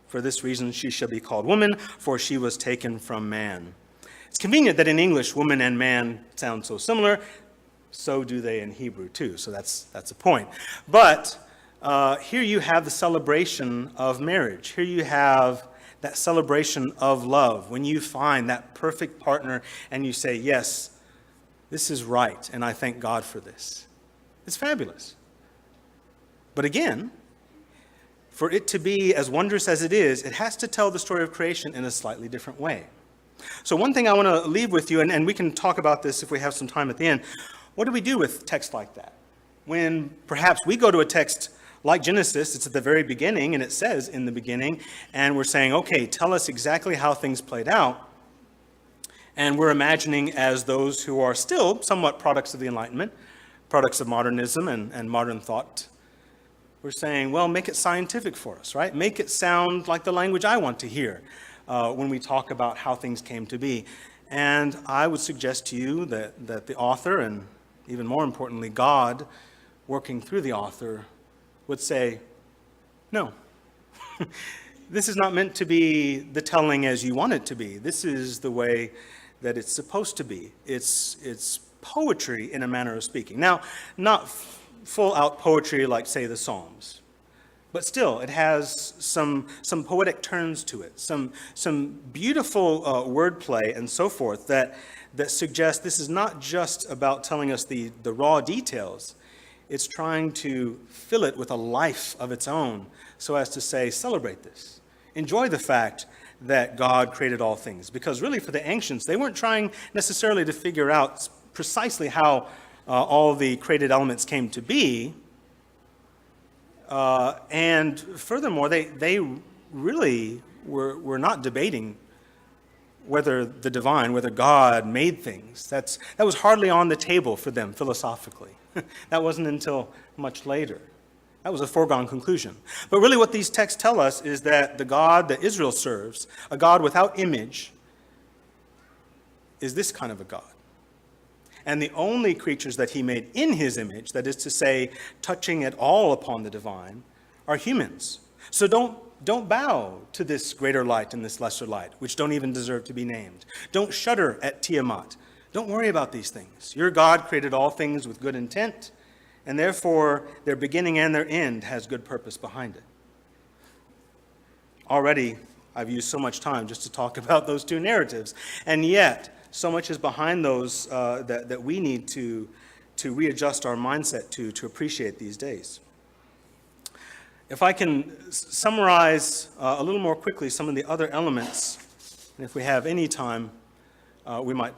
For this reason she shall be called woman, for she was taken from man. It's convenient that in English, woman and man sound so similar. So do they in Hebrew too, so that's a point. But here you have the celebration of marriage. Here you have that celebration of love. When you find that perfect partner and you say, yes, this is right, and I thank God for this. It's fabulous. But again, for it to be as wondrous as it is, it has to tell the story of creation in a slightly different way. So one thing I want to leave with you, and we can talk about this if we have some time at the end. What do we do with text like that? When perhaps we go to a text like Genesis, it's at the very beginning, and it says in the beginning, and we're saying, okay, tell us exactly how things played out. And we're imagining as those who are still somewhat products of the Enlightenment, products of modernism and modern thought. We're saying, well, make it scientific for us, right? Make it sound like the language I want to hear when we talk about how things came to be. And I would suggest to you that the author, and even more importantly, God, working through the author, would say, no. This is not meant to be the telling as you want it to be. This is the way that it's supposed to be. It's poetry in a manner of speaking. Now, not full-out poetry like, say, the Psalms. But still, it has some poetic turns to it, some beautiful wordplay and so forth that suggest this is not just about telling us the raw details. It's trying to fill it with a life of its own so as to say, celebrate this. Enjoy the fact that God created all things. Because really for the ancients, they weren't trying necessarily to figure out precisely how all the created elements came to be. And furthermore, they really were not debating whether God made things. That was hardly on the table for them philosophically. That wasn't until much later. That was a foregone conclusion. But really what these texts tell us is that the God that Israel serves, a God without image, is this kind of a God. And the only creatures that he made in his image, that is to say, touching at all upon the divine, are humans. So don't bow to this greater light and this lesser light, which don't even deserve to be named. Don't shudder at Tiamat. Don't worry about these things. Your God created all things with good intent, and therefore their beginning and their end has good purpose behind it. Already, I've used so much time just to talk about those two narratives, and yet so much is behind those that we need to readjust our mindset to appreciate these days. If I can summarize a little more quickly some of the other elements, and if we have any time, we might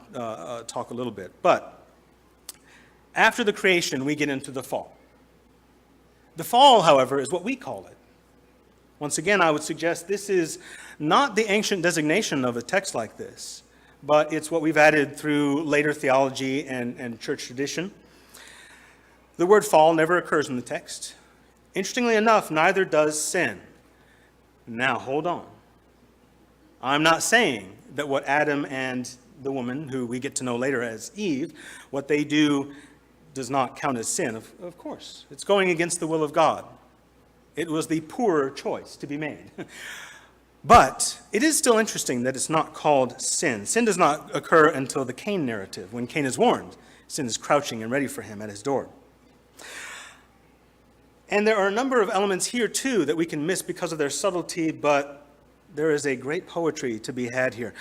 talk a little bit. But after the creation, we get into the fall. The fall, however, is what we call it. Once again, I would suggest this is not the ancient designation of a text like this, but it's what we've added through later theology and church tradition. The word fall never occurs in the text. Interestingly enough, neither does sin. Now, hold on. I'm not saying that what Adam and the woman, who we get to know later as Eve, what they do does not count as sin. Of course, it's going against the will of God. It was the poorer choice to be made. But it is still interesting that it's not called sin. Sin does not occur until the Cain narrative. When Cain is warned, sin is crouching and ready for him at his door. And there are a number of elements here, too, that we can miss because of their subtlety, but there is a great poetry to be had here.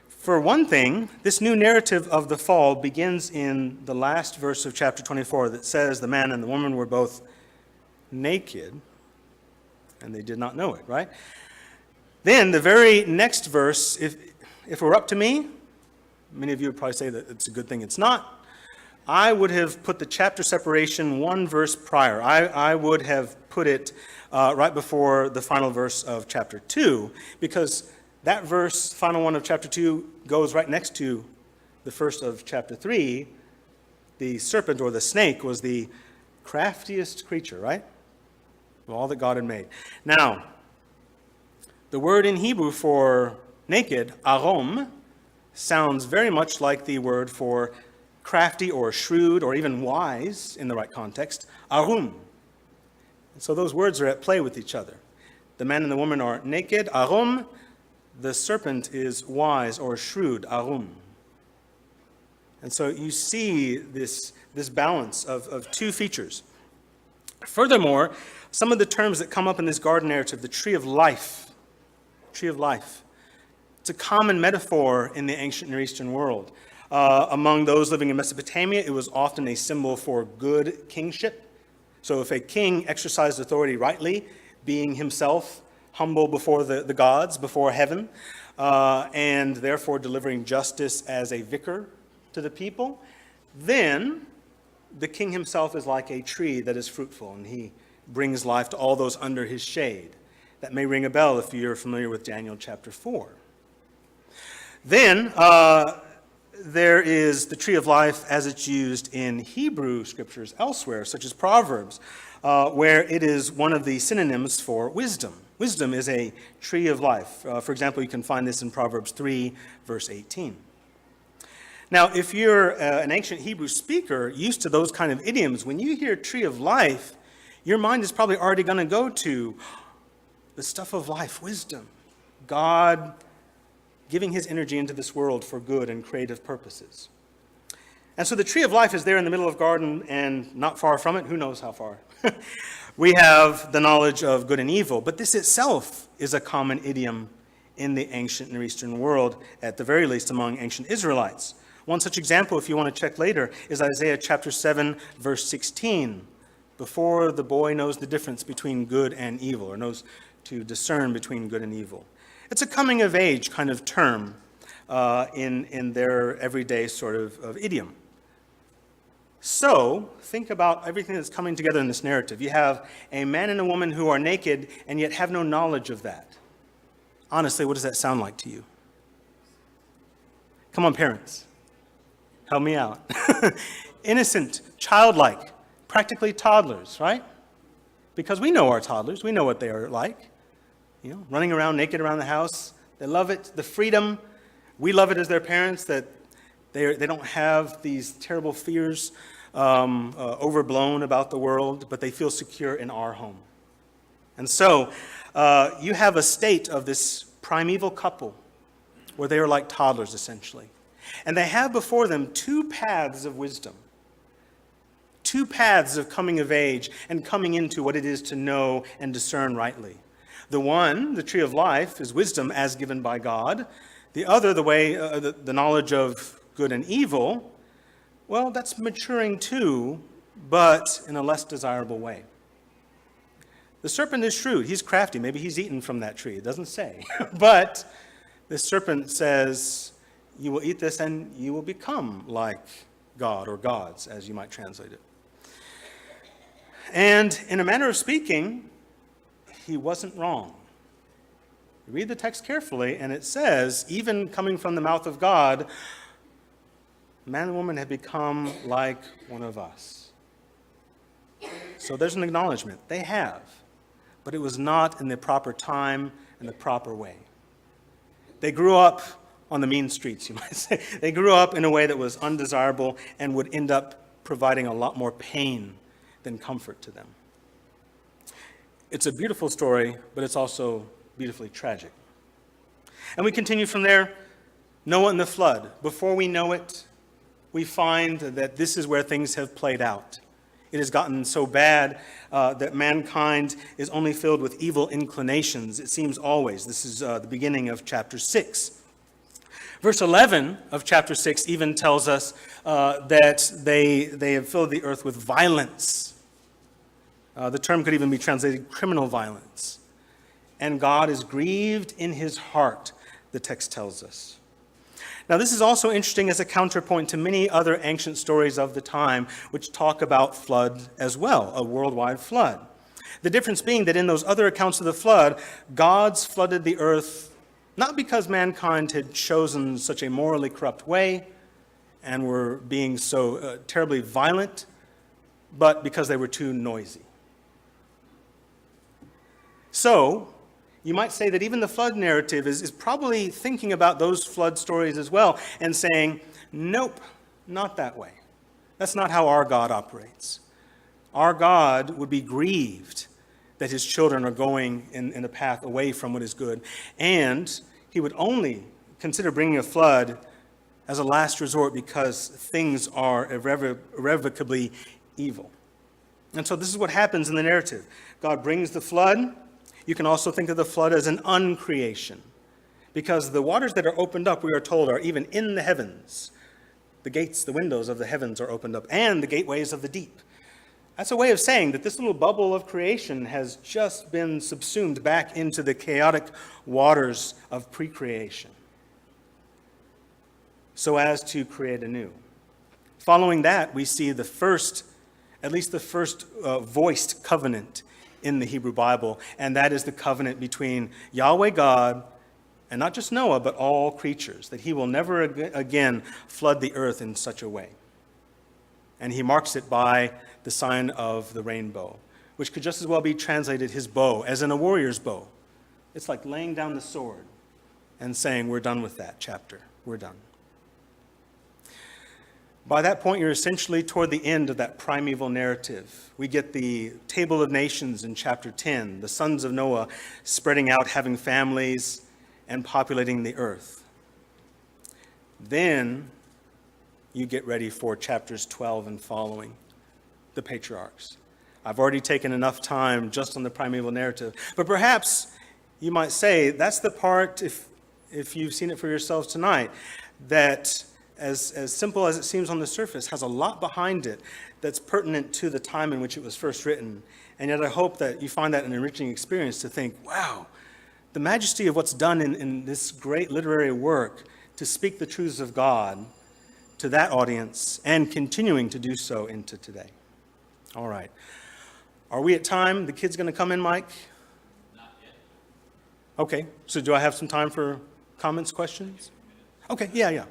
For one thing, this new narrative of the fall begins in the last verse of chapter 24 that says the man and the woman were both naked, and they did not know it, right? Then the very next verse, if it were up to me, many of you would probably say that it's a good thing it's not, I would have put the chapter separation one verse prior. I would have put it right before the final verse of chapter 2, because that verse, final one of chapter 2, goes right next to the first of chapter 3. The serpent or the snake was the craftiest creature, right? Of all that God had made. Now, the word in Hebrew for naked, arom, sounds very much like the word for crafty or shrewd or even wise in the right context, arum. And so those words are at play with each other. The man and the woman are naked, arum. The serpent is wise or shrewd, arum. And so you see this balance of two features. Furthermore, some of the terms that come up in this garden narrative, the tree of life, it's a common metaphor in the ancient Near Eastern world. Among those living in Mesopotamia, it was often a symbol for good kingship. So if a king exercised authority rightly, being himself humble before the gods, before heaven, and therefore delivering justice as a vicar to the people, then the king himself is like a tree that is fruitful, and he brings life to all those under his shade. That may ring a bell if you're familiar with Daniel chapter 4. Then there is the tree of life as it's used in Hebrew scriptures elsewhere, such as Proverbs, where it is one of the synonyms for wisdom. Wisdom is a tree of life. For example, you can find this in Proverbs 3, verse 18. Now, if you're an ancient Hebrew speaker used to those kind of idioms, when you hear tree of life, your mind is probably already going to go to the stuff of life, wisdom, God giving his energy into this world for good and creative purposes. And so the tree of life is there in the middle of the garden, and not far from it, who knows how far, we have the knowledge of good and evil. But this itself is a common idiom in the ancient Near Eastern world, at the very least among ancient Israelites. One such example, if you want to check later, is Isaiah chapter 7, verse 16. Before the boy knows the difference between good and evil, or knows to discern between good and evil. It's a coming of age kind of term in their everyday sort of idiom. So think about everything that's coming together in this narrative. You have a man and a woman who are naked and yet have no knowledge of that. Honestly, what does that sound like to you? Come on, parents. Help me out. Innocent, childlike, practically toddlers, right? Because we know our toddlers. We know what they are like. You know, running around naked around the house. They love it, the freedom. We love it as their parents, that they don't have these terrible fears overblown about the world, but they feel secure in our home. And so you have a state of this primeval couple where they are like toddlers, essentially. And they have before them two paths of wisdom, two paths of coming of age and coming into what it is to know and discern rightly. The one, the tree of life, is wisdom as given by God. The other, the way, the knowledge of good and evil, well, that's maturing too, but in a less desirable way. The serpent is shrewd. He's crafty. Maybe he's eaten from that tree. It doesn't say. But the serpent says, you will eat this and you will become like God, or gods, as you might translate it. And in a manner of speaking, he wasn't wrong. Read the text carefully, and it says, even coming from the mouth of God, man and woman have become like one of us. So there's an acknowledgement. They have, but it was not in the proper time and the proper way. They grew up on the mean streets, you might say. They grew up in a way that was undesirable and would end up providing a lot more pain than comfort to them. It's a beautiful story, but it's also beautifully tragic. And we continue from there. Noah and the flood. Before we know it, we find that this is where things have played out. It has gotten so bad that mankind is only filled with evil inclinations, it seems always. This is the beginning of chapter 6. Verse 11 of chapter 6 even tells us that they have filled the earth with violence. The term could even be translated criminal violence. And God is grieved in his heart, the text tells us. Now, this is also interesting as a counterpoint to many other ancient stories of the time which talk about flood as well, a worldwide flood. The difference being that in those other accounts of the flood, God's flooded the earth not because mankind had chosen such a morally corrupt way and were being so terribly violent, but because they were too noisy. So, you might say that even the flood narrative is probably thinking about those flood stories as well and saying, nope, not that way. That's not how our God operates. Our God would be grieved that his children are going in a path away from what is good, and he would only consider bringing a flood as a last resort because things are irrevocably evil. And so this is what happens in the narrative. God brings the flood. You can also think of the flood as an uncreation, because the waters that are opened up, we are told, are even in the heavens. The gates, the windows of the heavens are opened up, and the gateways of the deep. That's a way of saying that this little bubble of creation has just been subsumed back into the chaotic waters of pre-creation, so as to create anew. Following that, we see the first, at least the first voiced covenant in the Hebrew Bible, and that is the covenant between Yahweh God and not just Noah, but all creatures, that he will never again flood the earth in such a way. And he marks it by the sign of the rainbow, which could just as well be translated his bow, as in a warrior's bow. It's like laying down the sword and saying, we're done with that chapter. We're done. By that point, you're essentially toward the end of that primeval narrative. We get the table of nations in chapter 10, the sons of Noah spreading out, having families, and populating the earth. Then you get ready for chapters 12 and following, the patriarchs. I've already taken enough time just on the primeval narrative, but perhaps you might say that's the part, if you've seen it for yourselves tonight, that as simple as it seems on the surface, has a lot behind it that's pertinent to the time in which it was first written. And yet I hope that you find that an enriching experience to think, wow, the majesty of what's done in this great literary work to speak the truths of God to that audience and continuing to do so into today. All right. Are we at time? The kid's going to come in, Mike? Not yet. Okay. So do I have some time for comments, questions? Okay. Yeah.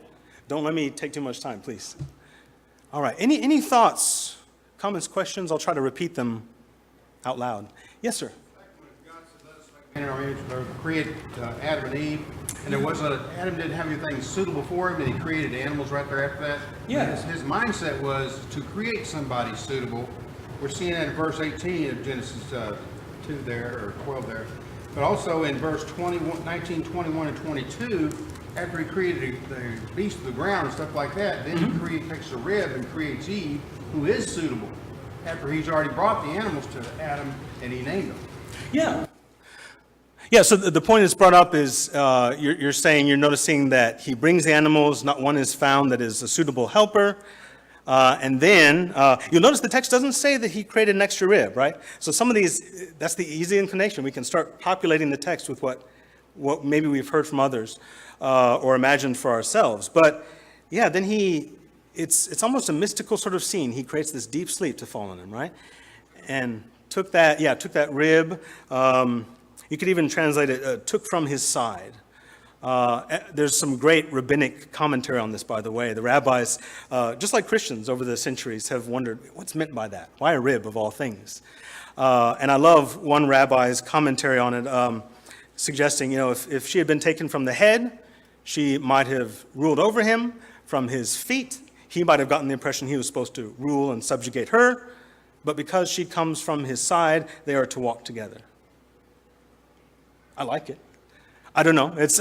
Don't let me take too much time, please. All right. Any thoughts, comments, questions? I'll try to repeat them out loud. Yes, sir. In our image, created Adam and Eve, and Adam didn't have anything suitable for him, and he created animals right there after that. Yes. His mindset was to create somebody suitable. We're seeing that in verse 18 of Genesis 2 there, or 12 there. But also in verse 19, 21, and 22, after he created the beast of the ground and stuff like that, then he takes a rib and creates Eve, who is suitable, after he's already brought the animals to Adam and he named them. Yeah, so the point that's brought up is you're noticing that he brings the animals, not one is found that is a suitable helper. And then you'll notice the text doesn't say that he created an extra rib, right? So some of these, that's the easy inclination. We can start populating the text with what maybe we've heard from others or imagined for ourselves. But yeah, then it's almost a mystical sort of scene. He creates this deep sleep to fall on him, right? And took that rib, You could even translate it, took from his side. There's some great rabbinic commentary on this, by the way. The rabbis, just like Christians over the centuries, have wondered, what's meant by that? Why a rib of all things? And I love one rabbi's commentary on it, suggesting, if she had been taken from the head, she might have ruled over him. From his feet, he might have gotten the impression he was supposed to rule and subjugate her. But because she comes from his side, they are to walk together. I like it. I don't know. It's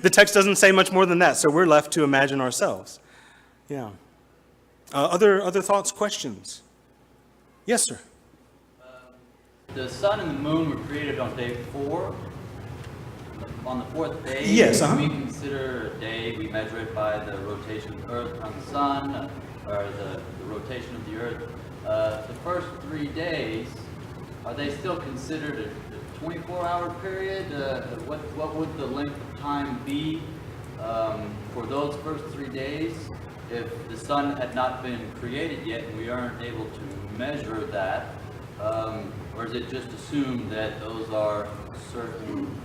the text doesn't say much more than that, so we're left to imagine ourselves. Yeah. Other thoughts, questions? Yes, sir. The sun and the moon were created on day 4. On the 4th day, yes, we consider a day, we measure it by the rotation of the earth around the sun, or the rotation of the earth. The first 3 days, are they still considered a 24-hour period? What would the length of time be for those first 3 days if the sun had not been created yet and we aren't able to measure that? Or is it just assumed that those are certain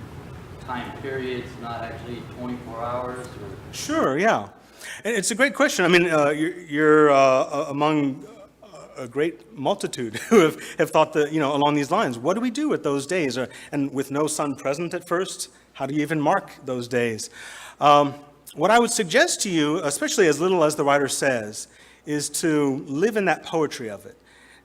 time periods, not actually 24 hours? Or? Sure, yeah. And it's a great question. I mean, you're among a great multitude who have thought that, along these lines. What do we do with those days? And with no sun present at first, how do you even mark those days? What I would suggest to you, especially as little as the writer says, is to live in that poetry of it.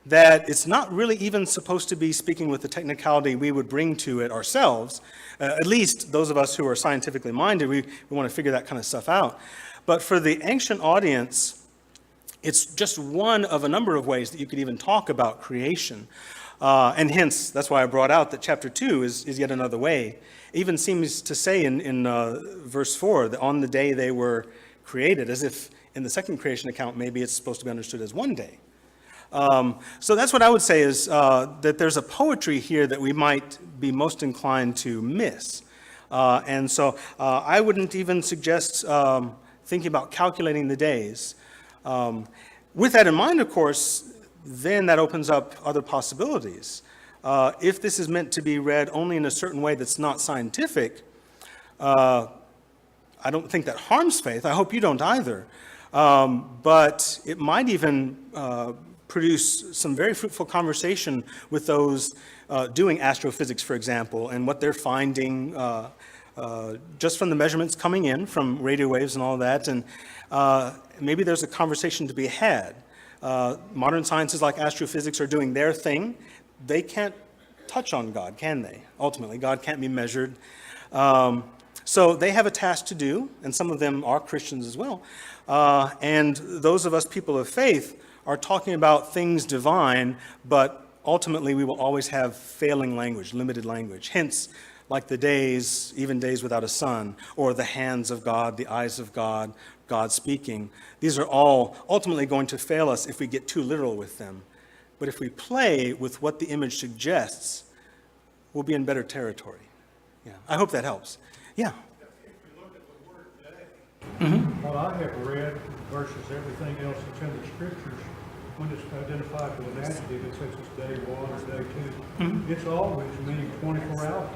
That it's not really even supposed to be speaking with the technicality we would bring to it ourselves. At least those of us who are scientifically minded, we want to figure that kind of stuff out. But for the ancient audience, it's just one of a number of ways that you could even talk about creation. And hence, that's why I brought out that chapter 2 is yet another way. It even seems to say in verse 4 that on the day they were created, as if in the second creation account, maybe it's supposed to be understood as one day. So that's what I would say is that there's a poetry here that we might be most inclined to miss. And so I wouldn't even suggest thinking about calculating the days. With that in mind, of course, then that opens up other possibilities. If this is meant to be read only in a certain way that's not scientific, I don't think that harms faith. I hope you don't either. But it might even produce some very fruitful conversation with those doing astrophysics, for example, and what they're finding just from the measurements coming in from radio waves and all that. And maybe there's a conversation to be had. Modern sciences like astrophysics are doing their thing. They can't touch on God, can they? Ultimately, God can't be measured. So they have a task to do, and some of them are Christians as well. And those of us people of faith are talking about things divine, but ultimately we will always have failing language, limited language. Hence, like the days, even days without a sun, or the hands of God, the eyes of God, God speaking. These are all ultimately going to fail us if we get too literal with them. But if we play with what the image suggests, we'll be in better territory. Yeah, I hope that helps. Yeah. If we look at the word day, what I have read versus everything else that's in the scriptures, when it's identified with an adjective, it says it's day 1 or day 2. It's always meaning 24 hours.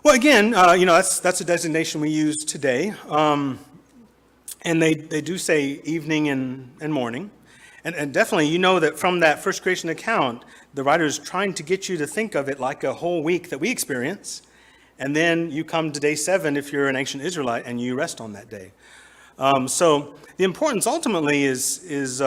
Well, again, that's a designation we use today. And they do say evening and morning. And definitely, that from that first creation account, the writer is trying to get you to think of it like a whole week that we experience. And then you come to day 7 if you're an ancient Israelite and you rest on that day. So the importance ultimately is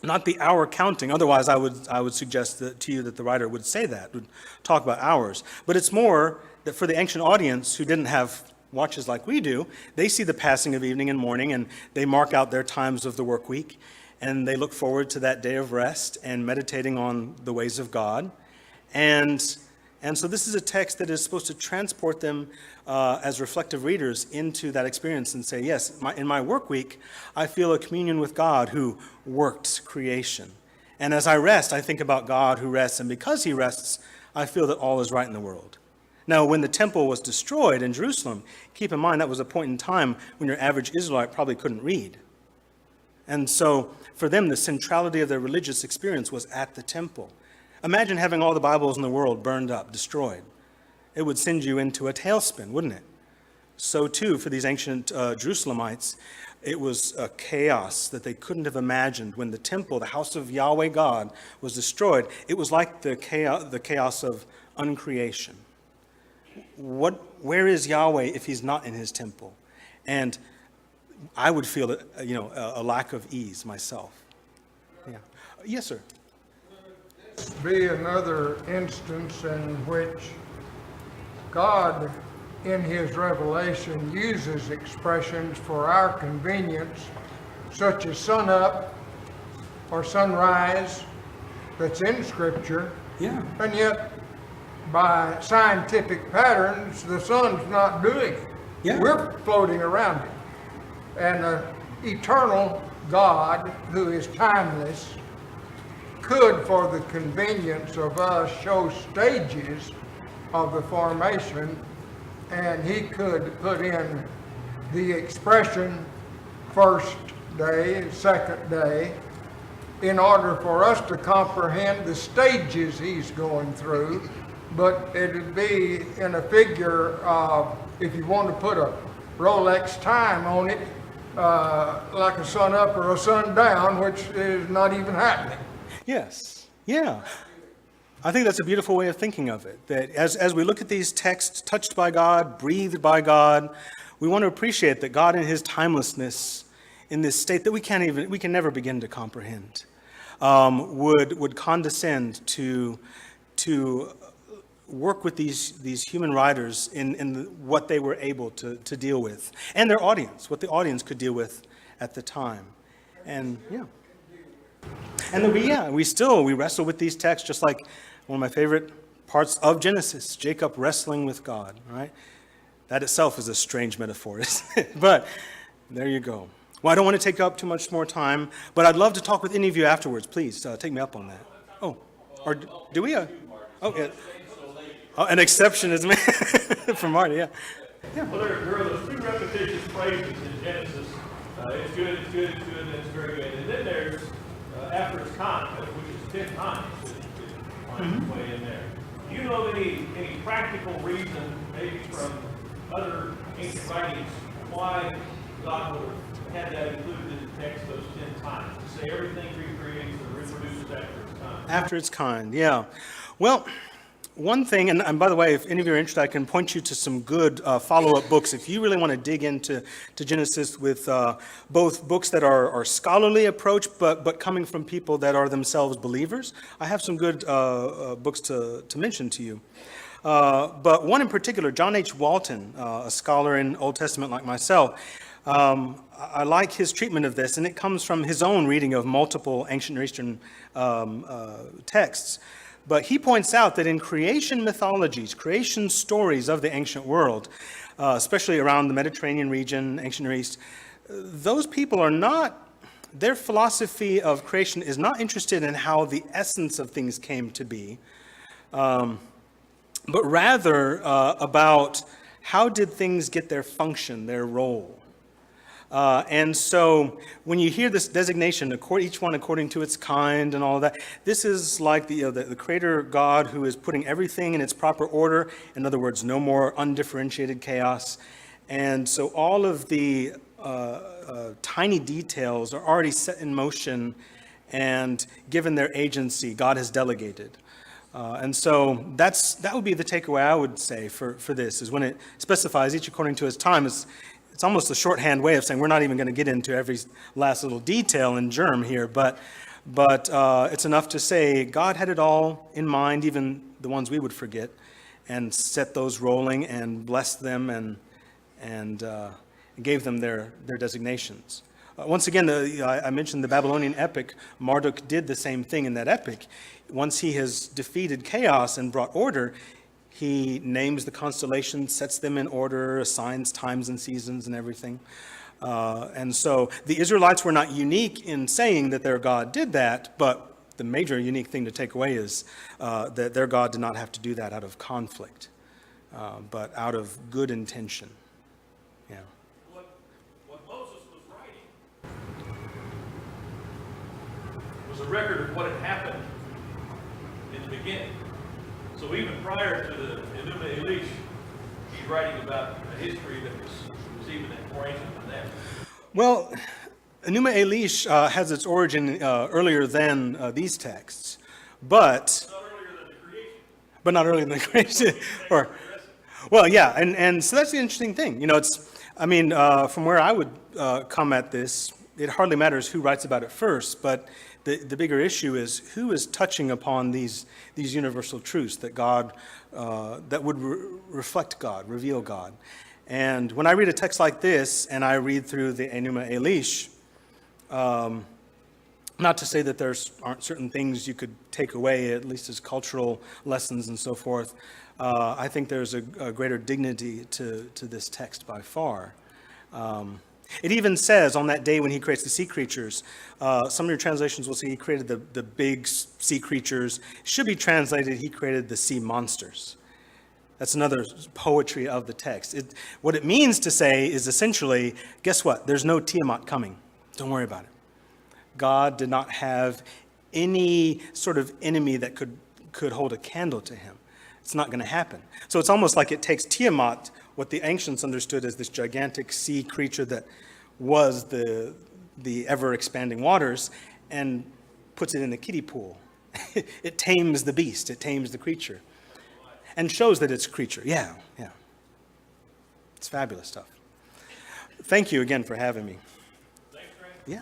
not the hour counting. Otherwise, I would suggest to you that the writer would say that, would talk about hours. But it's more that for the ancient audience who didn't have watches like we do, they see the passing of evening and morning, and they mark out their times of the work week, and they look forward to that day of rest and meditating on the ways of God. And so this is a text that is supposed to transport them as reflective readers into that experience and say, yes, in my work week, I feel a communion with God who worked creation. And as I rest, I think about God who rests, and because he rests, I feel that all is right in the world. Now, when the temple was destroyed in Jerusalem, keep in mind that was a point in time when your average Israelite probably couldn't read. And so for them, the centrality of their religious experience was at the temple. Imagine having all the Bibles in the world burned up, destroyed. It would send you into a tailspin, wouldn't it? So too, for these ancient Jerusalemites, it was a chaos that they couldn't have imagined. When the temple, the house of Yahweh God, was destroyed, it was like the chaos of uncreation. Where is Yahweh if he's not in his temple? And I would feel a lack of ease myself. Yeah. Yes, sir. Be another instance in which God, in his revelation, uses expressions for our convenience, such as sun up or sunrise, that's in Scripture. Yeah. And yet, by scientific patterns, the sun's not doing it. Yeah. We're floating around it. And an eternal God, who is timeless, could, for the convenience of us, show stages of the formation, and he could put in the expression first day, second day, in order for us to comprehend the stages he's going through. But it'd be in a figure of, if you want to put a Rolex time on it, like a sun up or a sun down, which is not even happening. Yes. Yeah. I think that's a beautiful way of thinking of it, that as we look at these texts touched by God, breathed by God, we want to appreciate that God in his timelessness, in this state that we can never begin to comprehend, would condescend to work with these human writers in what they were able to deal with, and their audience, what the audience could deal with at the time. And yeah. And then we wrestle with these texts, just like one of my favorite parts of Genesis, Jacob wrestling with God, right? That itself is a strange metaphor, isn't it? But there you go. Well, I don't want to take up too much more time, but I'd love to talk with any of you afterwards. Please take me up on that. Oh, or do we? Yeah. Oh, an exception is made for Marty, yeah. Well, there are those two repetitious phrases in Genesis. It's good, it's good, it's good, and it's very good. And then there's after its kind, which is 10 times. It finds its way in there. Do you know any practical reason, maybe from other ancient writings, why God would have had that included in the text those 10 times? To say everything recreates or reproduces after its kind. After its kind, yeah. Well, one thing, and by the way, if any of you are interested, I can point you to some good follow-up books. If you really want to dig into Genesis with both books that are scholarly approach, but coming from people that are themselves believers, I have some good books to mention to you. But one in particular, John H. Walton, a scholar in Old Testament like myself, I like his treatment of this, and it comes from his own reading of multiple ancient Near Eastern texts. But he points out that in creation mythologies, creation stories of the ancient world, especially around the Mediterranean region, ancient Near East, those people are not, their philosophy of creation is not interested in how the essence of things came to be, but rather about how did things get their function, their role. And so when you hear this designation, each one according to its kind and all of that, this is like the creator God who is putting everything in its proper order. In other words, no more undifferentiated chaos. And so all of the tiny details are already set in motion, and given their agency, God has delegated. And so that would be the takeaway I would say for this, is when it specifies each according to his time. It's almost a shorthand way of saying we're not even going to get into every last little detail and germ here, but it's enough to say God had it all in mind, even the ones we would forget, and set those rolling and blessed them and gave them their designations. Once again, I mentioned the Babylonian epic. Marduk did the same thing in that epic. Once he has defeated chaos and brought order, he names the constellations, sets them in order, assigns times and seasons and everything. And so the Israelites were not unique in saying that their God did that, but the major unique thing to take away is that their God did not have to do that out of conflict, but out of good intention. Yeah. What Moses was writing was a record of what had happened in the beginning. So even prior to the Enuma Elish, he's writing about a history that was even more ancient than that. Well, Enuma Elish has its origin earlier than these texts, but Not earlier than the creation. not earlier than the creation. Or, well, yeah, and so that's the interesting thing. You know, from where I would come at this, it hardly matters who writes about it first, but the bigger issue is who is touching upon these universal truths that God, that would reflect God, reveal God. And when I read a text like this, and I read through the Enuma Elish, not to say that there aren't certain things you could take away, at least as cultural lessons and so forth, I think there's a greater dignity to this text by far. It even says on that day when he creates the sea creatures, some of your translations will say he created the big sea creatures. It should be translated, he created the sea monsters. That's another poetry of the text. What it means to say is essentially, guess what? There's no Tiamat coming. Don't worry about it. God did not have any sort of enemy that could hold a candle to him. It's not going to happen. So it's almost like it takes Tiamat, what the ancients understood as this gigantic sea creature that was the ever-expanding waters, and puts it in the kiddie pool. It tames the beast. It tames the creature. And shows that it's a creature. Yeah. It's fabulous stuff. Thank you again for having me. Thanks, Grant. Yeah.